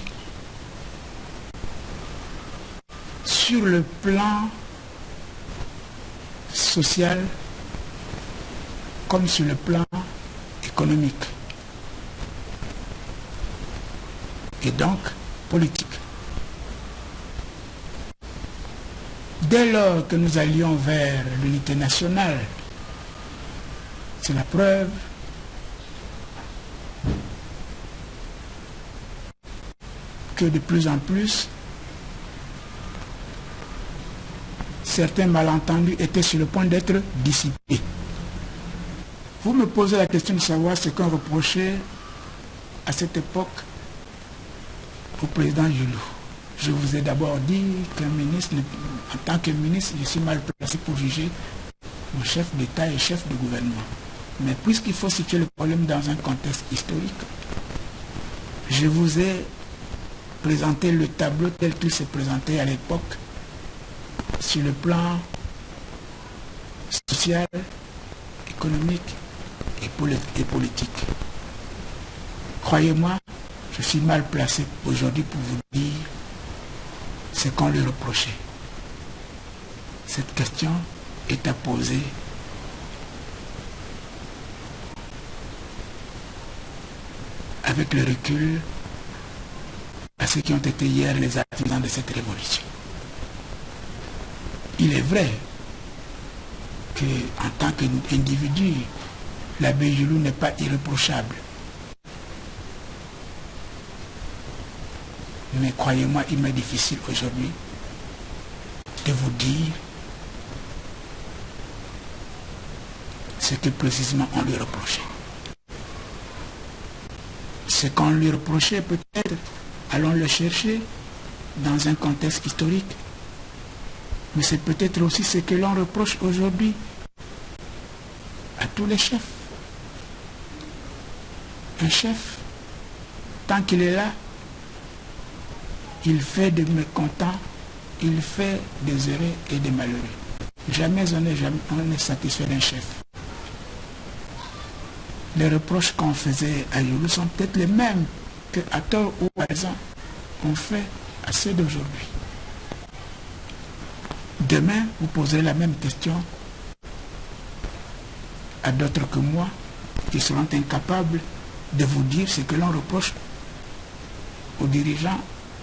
[SPEAKER 2] sur le plan social comme sur le plan économique et donc politique. Dès lors que nous allions vers l'unité nationale, c'est la preuve que de plus en plus, certains malentendus étaient sur le point d'être dissipés. Vous me posez la question de savoir ce qu'on reprochait à cette époque au président Youlou. Je vous ai d'abord dit qu'un ministre, en tant que ministre, je suis mal placé pour juger mon chef d'État et chef de gouvernement. Mais puisqu'il faut situer le problème dans un contexte historique, je vous ai présenté le tableau tel qu'il s'est présenté à l'époque sur le plan social, économique et politique. Croyez-moi, je suis mal placé aujourd'hui pour vous dire ce qu'on lui reprochait. Cette question est à poser avec le recul à ceux qui ont été hier les artisans de cette révolution. Il est vrai qu'en tant qu'individu, l'abbé Youlou n'est pas irréprochable. Mais croyez-moi, il m'est difficile aujourd'hui de vous dire ce que précisément on lui reprochait. Ce qu'on lui reprochait, peut-être, allons le chercher dans un contexte historique Mais c'est peut-être aussi ce que l'on reproche aujourd'hui à tous les chefs. Un chef, tant qu'il est là, il fait des mécontents, il fait des heureux et des malheureux. Jamais on n'est satisfait d'un chef. Les reproches qu'on faisait à Youlou sont peut-être les mêmes que, à tort ou à raison, on fait à ceux d'aujourd'hui. Demain, vous poserez la même question à d'autres que moi, qui seront incapables de vous dire ce que l'on reproche aux dirigeants,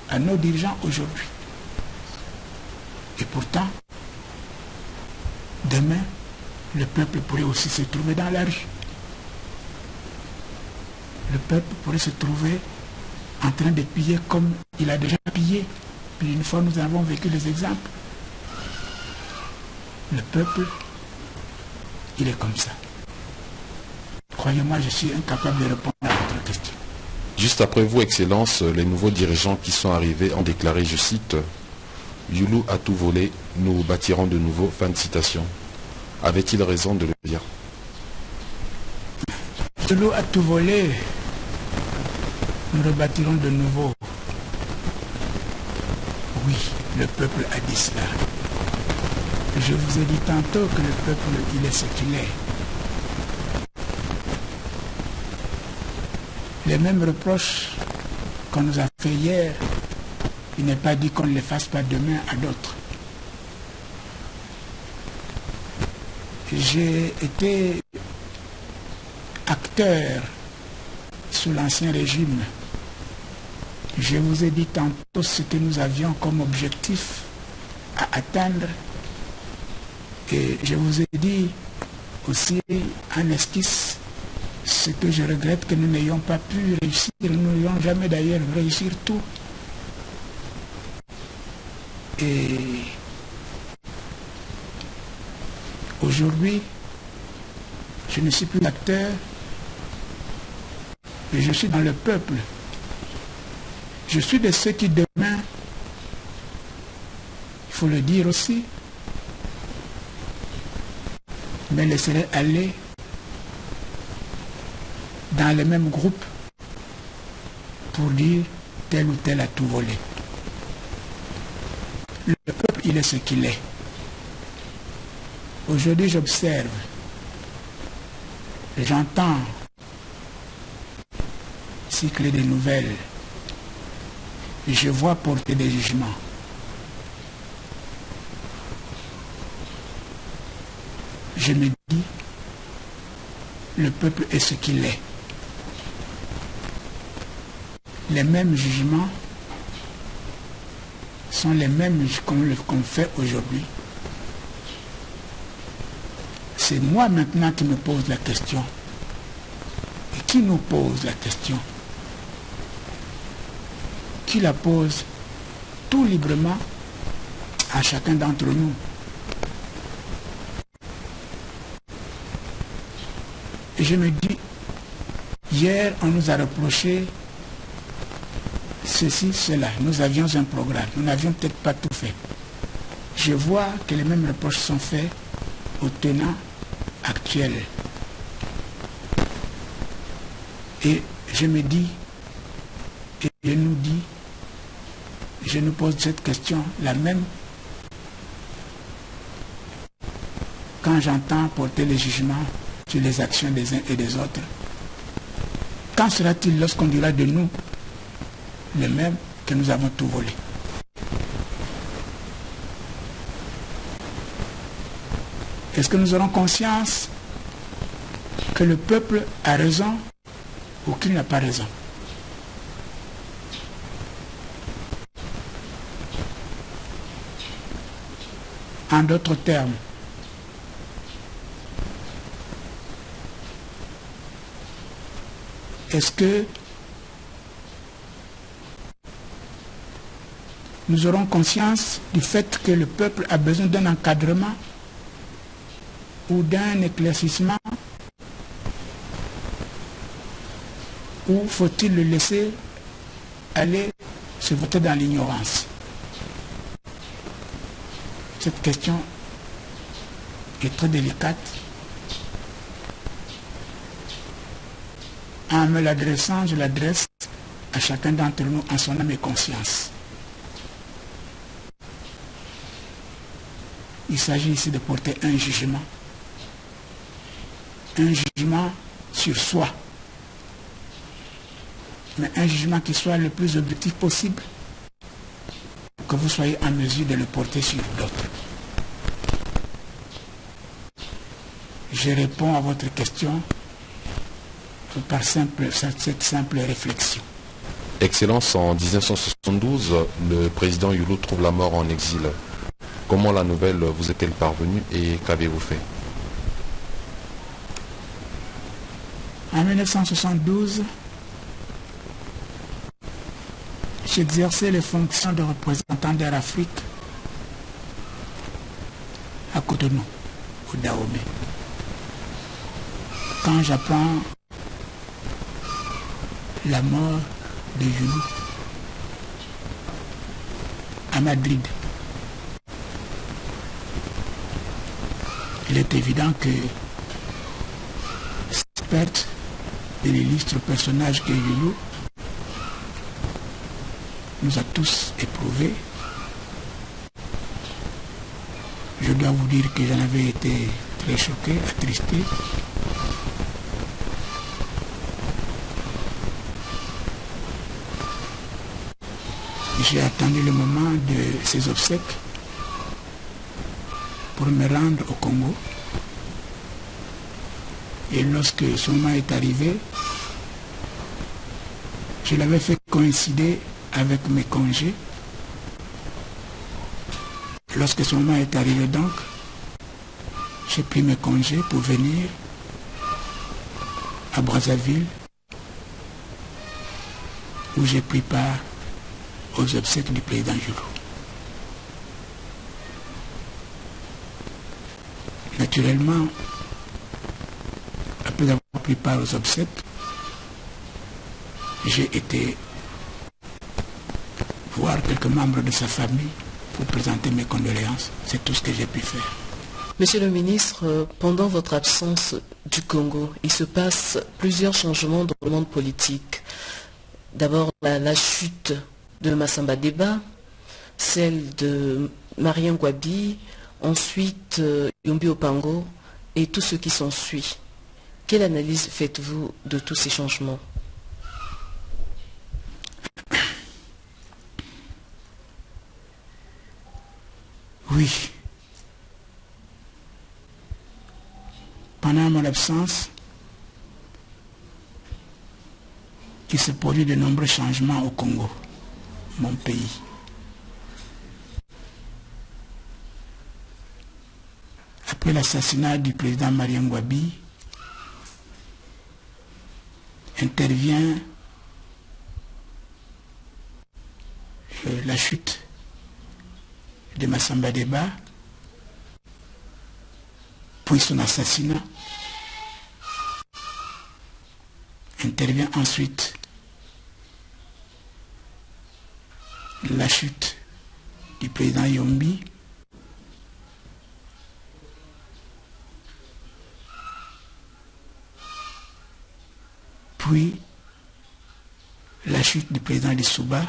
[SPEAKER 2] à nos dirigeants aujourd'hui. Et pourtant, demain, le peuple pourrait aussi se trouver dans la rue. Le peuple pourrait se trouver en train de piller comme il a déjà pillé. Puis une fois, nous avons vécu les exemples. Le peuple, il est comme ça. Croyez-moi, je suis incapable de répondre à votre question.
[SPEAKER 3] Juste après vous, Excellence, les nouveaux dirigeants qui sont arrivés ont déclaré, je cite, « Youlou a tout volé, nous bâtirons de nouveau », fin de citation. Avait-il raison de le dire?
[SPEAKER 2] Youlou a tout volé, nous rebâtirons de nouveau. Oui, le peuple a dit cela. Je vous ai dit tantôt que le peuple, il est ce qu'il est. Les mêmes reproches qu'on nous a fait hier, il n'est pas dit qu'on ne les fasse pas demain à d'autres. J'ai été acteur sous l'Ancien Régime. Je vous ai dit tantôt ce que nous avions comme objectif à atteindre. Et je vous ai dit aussi en esquisse ce que je regrette que nous n'ayons pas pu réussir. Nous n'ayons jamais d'ailleurs réussir tout. Et aujourd'hui, je ne suis plus acteur, mais je suis dans le peuple. Je suis de ceux qui demain, il faut le dire aussi, me laisseraient aller dans les mêmes groupes pour dire tel ou tel a tout volé. Le peuple, il est ce qu'il est. Aujourd'hui, j'observe, j'entends cycler des nouvelles, et je vois porter des jugements. Je me dis, le peuple est ce qu'il est. Les mêmes jugements sont les mêmes qu'on fait aujourd'hui. C'est moi maintenant qui me pose la question. Et qui nous pose la question? Qui la pose tout librement à chacun d'entre nous. Et je me dis, hier on nous a reproché ceci, cela. Nous avions un programme, nous n'avions peut-être pas tout fait. Je vois que les mêmes reproches sont faits aux tenants actuels. Et je me dis, et je nous dis, je nous pose cette question, la même, quand j'entends porter les jugements sur les actions des uns et des autres. Quand sera-t-il lorsqu'on dira de nous le même que nous avons tout volé? Est-ce que nous aurons conscience que le peuple a raison ou qu'il n'a pas raison? En d'autres termes, est-ce que nous aurons conscience du fait que le peuple a besoin d'un encadrement ou d'un éclaircissement, ou faut-il le laisser aller se voter dans l'ignorance? cette question est très délicate. En me l'adressant, je l'adresse à chacun d'entre nous en son âme et conscience. Il s'agit ici de porter un jugement sur soi, mais un jugement qui soit le plus objectif possible, pour que vous soyez en mesure de le porter sur d'autres. Je réponds à votre question par cette simple réflexion.
[SPEAKER 3] Excellence, en 1972, le président Yulu trouve la mort en exil. Comment la nouvelle vous est-elle parvenue et qu'avez-vous fait?
[SPEAKER 2] En 1972, j'exerçais les fonctions de représentant d'Air Afrique à Cotonou, au Dahomey. Quand j'apprends la mort de Yulu à Madrid, il est évident que cette perte de l'illustre personnage que Yulu nous a tous éprouvés. Je dois vous dire que j'en avais été très choqué, attristé. J'ai attendu le moment de ses obsèques pour me rendre au Congo. Et lorsque ce moment est arrivé, je l'avais fait coïncider avec mes congés. Lorsque ce moment est arrivé donc, j'ai pris mes congés pour venir à Brazzaville, où j'ai pris part aux obsèques du président Yulu. Naturellement, après avoir pris part aux obsèques, j'ai été voir quelques membres de sa famille pour présenter mes condoléances. C'est tout ce que j'ai pu faire.
[SPEAKER 1] Monsieur le ministre, pendant votre absence du Congo, il se passe plusieurs changements dans le monde politique. D'abord, la chute de Massamba Deba, celle de Marien Ngouabi, ensuite Yombi Opango et tout ce qui s'ensuit. Quelle analyse faites-vous de tous ces changements?
[SPEAKER 2] Oui. Pendant mon absence, il se produit de nombreux changements au Congo, mon pays. Après l'assassinat du président Marien Ngouabi, intervient la chute de Massamba Deba, puis son assassinat. Intervient ensuite la chute du président Yombi, puis la chute du président Lissouba.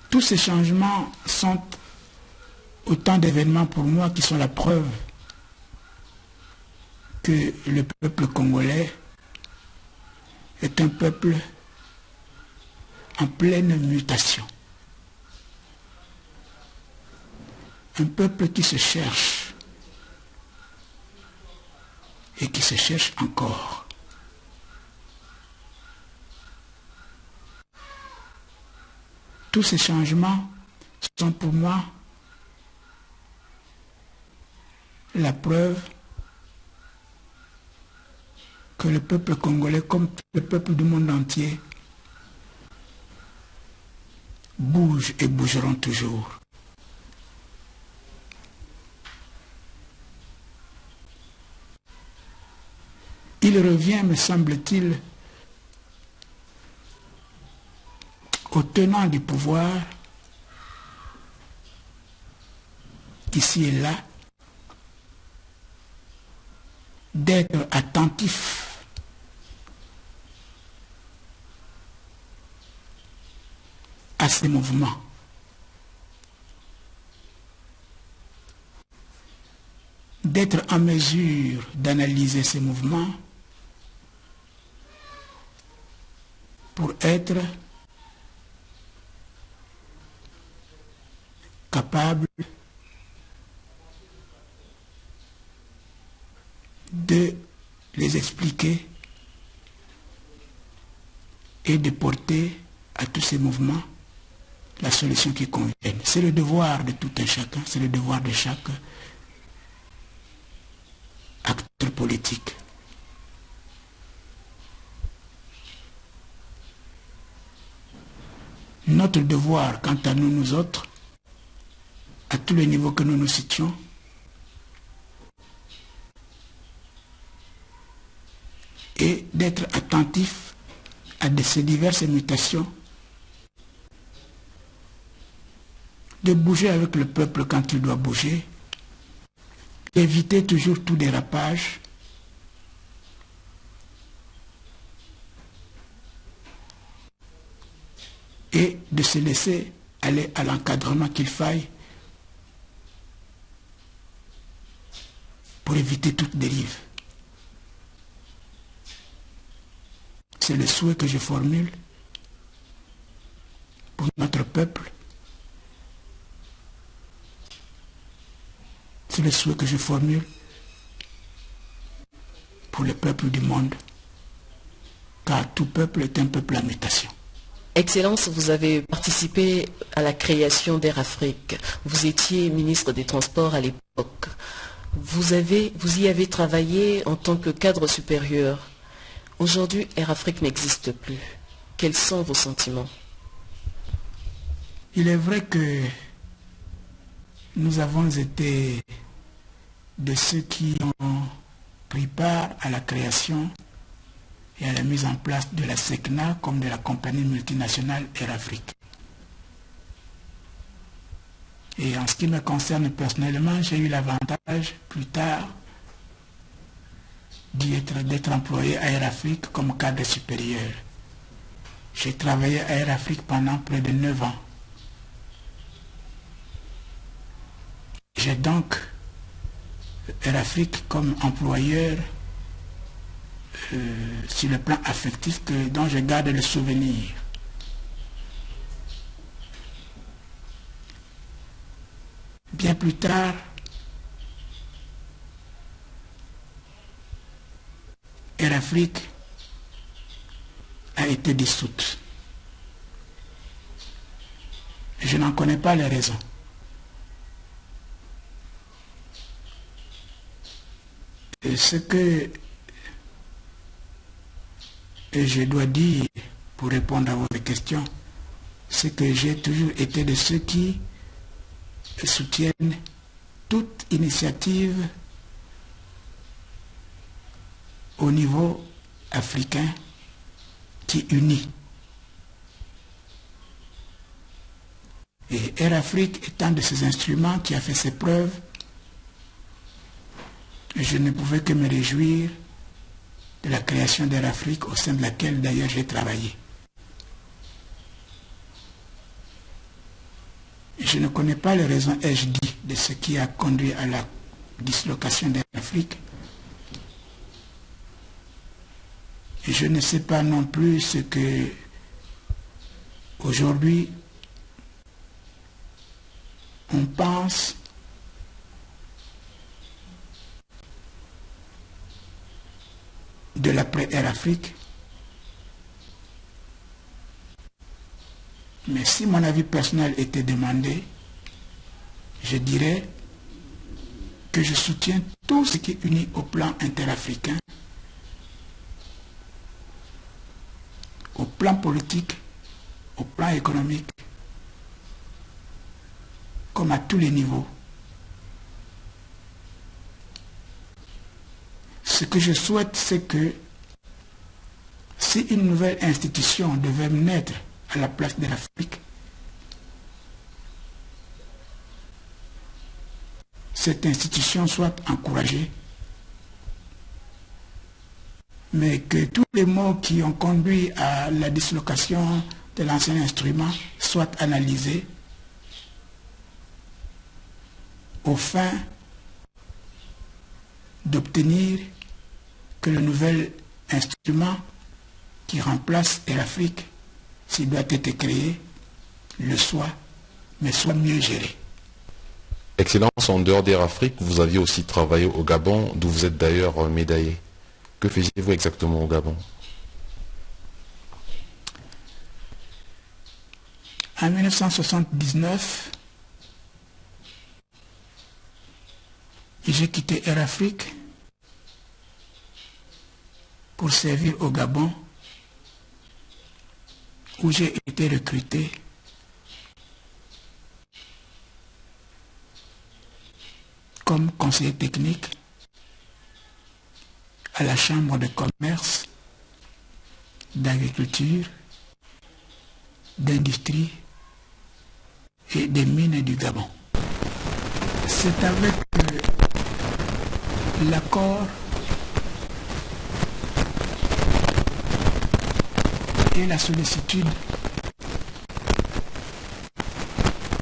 [SPEAKER 2] Tous ces changements sont autant d'événements pour moi qui sont la preuve que le peuple congolais est un peuple en pleine mutation. Un peuple qui se cherche et qui se cherche encore. Tous ces changements sont pour moi la preuve que le peuple congolais, comme le peuple du monde entier, bouge et bougeront toujours. Il revient, me semble-t-il, aux tenants du pouvoir ici et là, d'être attentif à ces mouvements. D'être en mesure d'analyser ces mouvements pour être capable de les expliquer et de porter à tous ces mouvements la solution qui convient. C'est le devoir de tout un chacun, c'est le devoir de chaque acteur politique. Notre devoir, quant à nous, nous autres, à tous les niveaux que nous nous situons, est d'être attentif à ces diverses mutations, de bouger avec le peuple quand il doit bouger, éviter toujours tout dérapage, et de se laisser aller à l'encadrement qu'il faille pour éviter toute dérive. C'est le souhait que je formule pour notre peuple. C'est le souhait que je formule pour le peuple du monde, car tout peuple est un peuple en mutation.
[SPEAKER 1] Excellence, vous avez participé à la création d'Air Afrique. Vous étiez ministre des Transports à l'époque. Vous y avez travaillé en tant que cadre supérieur. Aujourd'hui, Air Afrique n'existe plus. Quels sont vos sentiments?
[SPEAKER 2] Il est vrai que nous avons été de ceux qui ont pris part à la création et à la mise en place de la SECNA comme de la compagnie multinationale Air Afrique. Et en ce qui me concerne personnellement, j'ai eu l'avantage plus tard d'être employé à Air Afrique comme cadre supérieur. J'ai travaillé à Air Afrique pendant près de 9 ans. J'ai donc Air Afrique comme employeur sur le plan affectif dont je garde le souvenir. Bien plus tard, Air Afrique a été dissoute. Je n'en connais pas les raisons. Et ce que je dois dire pour répondre à votre question, c'est que j'ai toujours été de ceux qui soutiennent toute initiative au niveau africain qui unit. Et Air Afrique étant de ces instruments qui a fait ses preuves, je ne pouvais que me réjouir de la création d'Air Afrique, au sein de laquelle d'ailleurs j'ai travaillé. Je ne connais pas les raisons, ai-je dit, de ce qui a conduit à la dislocation d'Air Afrique. Je ne sais pas non plus ce que aujourd'hui on pense de l'après Air Afrique. Mais si mon avis personnel était demandé, je dirais que je soutiens tout ce qui unit au plan interafricain, au plan politique, au plan économique, comme à tous les niveaux. Ce que je souhaite, c'est que si une nouvelle institution devait naître à la place de l'Afrique, cette institution soit encouragée, mais que tous les mots qui ont conduit à la dislocation de l'ancien instrument soient analysés aux fins d'obtenir que le nouvel instrument qui remplace Air Afrique, s'il doit être créé, le soit, mais soit mieux géré.
[SPEAKER 3] Excellence, en dehors d'Air Afrique, vous aviez aussi travaillé au Gabon, d'où vous êtes d'ailleurs médaillé. Que faisiez-vous exactement au Gabon?
[SPEAKER 2] En 1979, j'ai quitté Air Afrique pour servir au Gabon, où j'ai été recruté comme conseiller technique à la Chambre de commerce, d'agriculture, d'industrie et des mines du Gabon. C'est avec l'accord et la sollicitude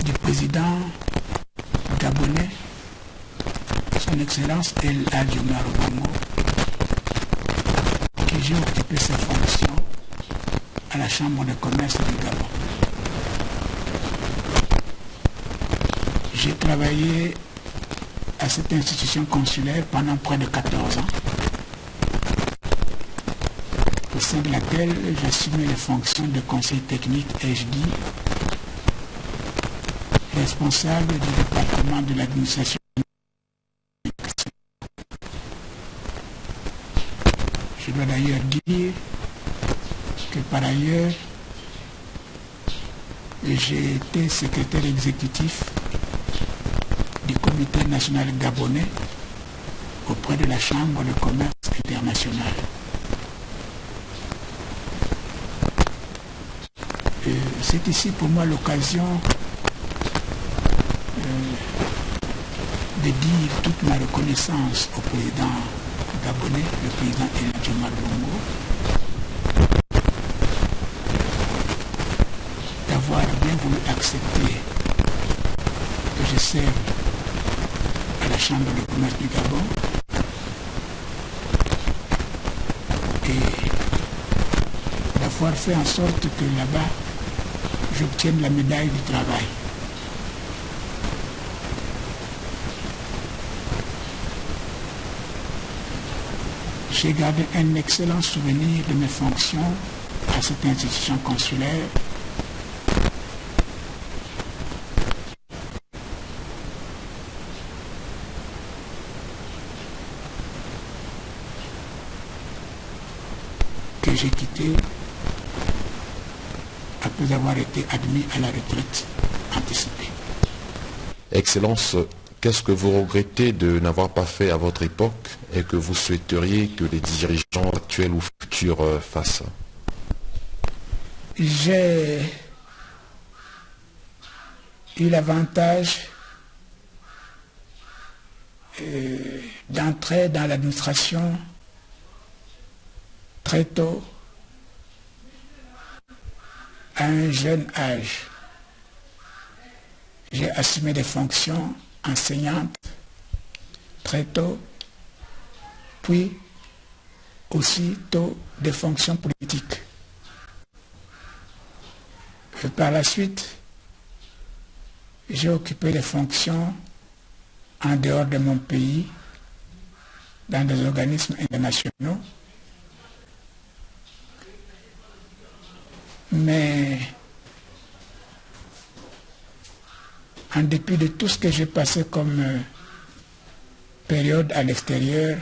[SPEAKER 2] du président gabonais, son Excellence El Hadji Omar Bongo, que j'ai occupé cette fonction à la Chambre de commerce du Gabon. J'ai travaillé à cette institution consulaire pendant près de 14 ans, au sein de laquelle j'assumais les fonctions de conseil technique HD, responsable du département de l'administration. Je dois d'ailleurs dire que par ailleurs, j'ai été secrétaire exécutif du Comité national gabonais auprès de la Chambre de commerce internationale. C'est ici pour moi l'occasion de dire toute ma reconnaissance au président gabonais, le président El Hadji Omar Bongo, d'avoir bien voulu accepter que je serve à la Chambre de commerce du Gabon et d'avoir fait en sorte que là-bas j'obtienne la médaille du travail. J'ai gardé un excellent souvenir de mes fonctions à cette institution consulaire. Que j'ai quitté après avoir été admis à la retraite anticipée.
[SPEAKER 3] Excellence, qu'est-ce que vous regrettez de n'avoir pas fait à votre époque et que vous souhaiteriez que les dirigeants actuels ou futurs fassent?
[SPEAKER 2] J'ai eu l'avantage d'entrer dans l'administration très tôt, à un jeune âge. J'ai assumé des fonctions enseignantes très tôt, puis aussi tôt des fonctions politiques. Et par la suite, j'ai occupé des fonctions en dehors de mon pays, dans des organismes internationaux. Mais en dépit de tout ce que j'ai passé comme période à l'extérieur,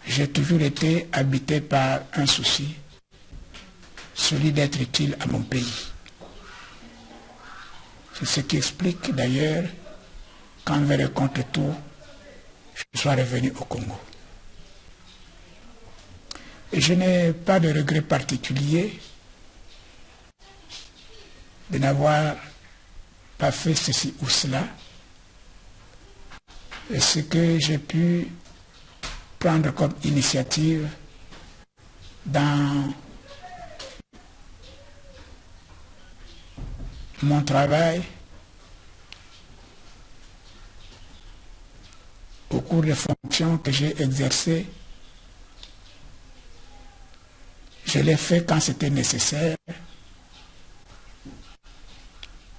[SPEAKER 2] j'ai toujours été habité par un souci, celui d'être utile à mon pays. C'est ce qui explique d'ailleurs qu'envers et contre tout, je sois revenu au Congo. Et je n'ai pas de regret particulier de n'avoir pas fait ceci ou cela, ce que j'ai pu prendre comme initiative dans mon travail au cours des fonctions que j'ai exercées. Je l'ai fait quand c'était nécessaire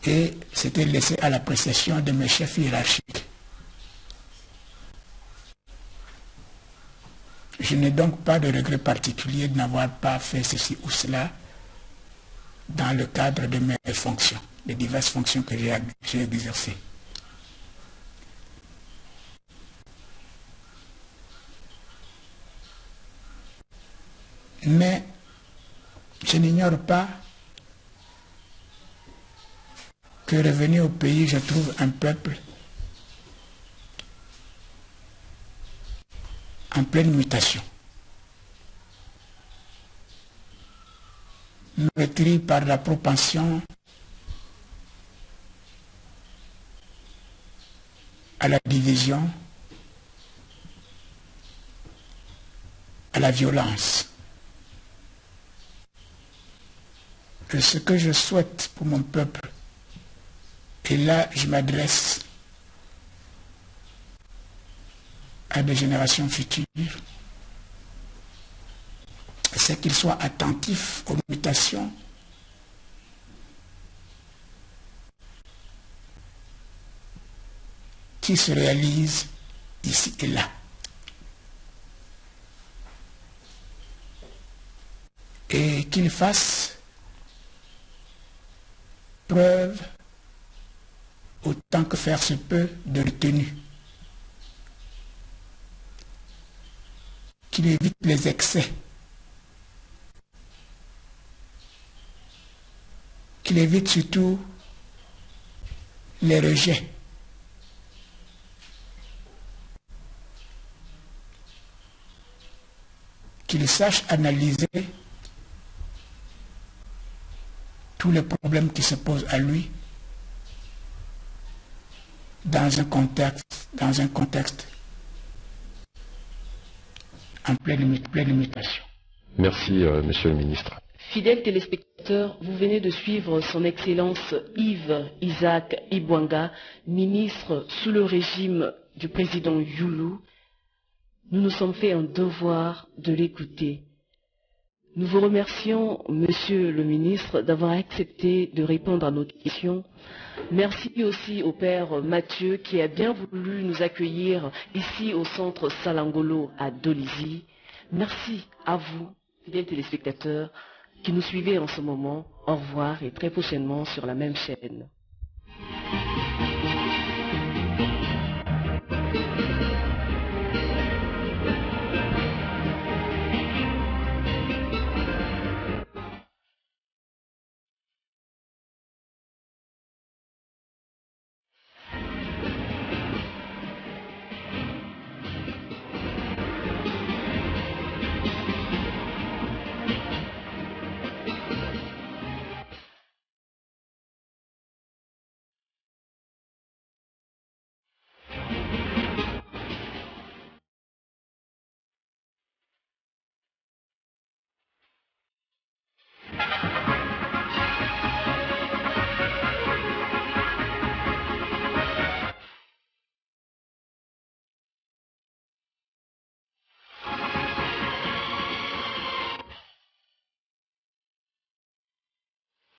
[SPEAKER 2] et c'était laissé à l'appréciation de mes chefs hiérarchiques. Je n'ai donc pas de regret particulier de n'avoir pas fait ceci ou cela dans le cadre de mes fonctions, des diverses fonctions que j'ai exercées. Mais je n'ignore pas que revenu au pays, je trouve un peuple en pleine mutation, meurtri par la propension à la division, à la violence. Et ce que je souhaite pour mon peuple, et là je m'adresse à des générations futures, c'est qu'ils soient attentifs aux mutations qui se réalisent ici et là. Et qu'ils fassent preuve, autant que faire se peut, de retenue. Qu'il évite les excès. Qu'il évite surtout les rejets. Qu'il sache analyser tous les problèmes qui se posent à lui dans un contexte en pleine mutation.
[SPEAKER 3] Merci, Monsieur le ministre.
[SPEAKER 1] Fidèles téléspectateurs, vous venez de suivre son Excellence Yves Isaac Ibwanga, ministre sous le régime du président Youlou. Nous nous sommes fait un devoir de l'écouter. Nous vous remercions, Monsieur le ministre, d'avoir accepté de répondre à nos questions. Merci aussi au Père Mathieu qui a bien voulu nous accueillir ici au centre Salangolo à Dolisie. Merci à vous, fidèles téléspectateurs, qui nous suivez en ce moment. Au revoir et très prochainement sur la même chaîne.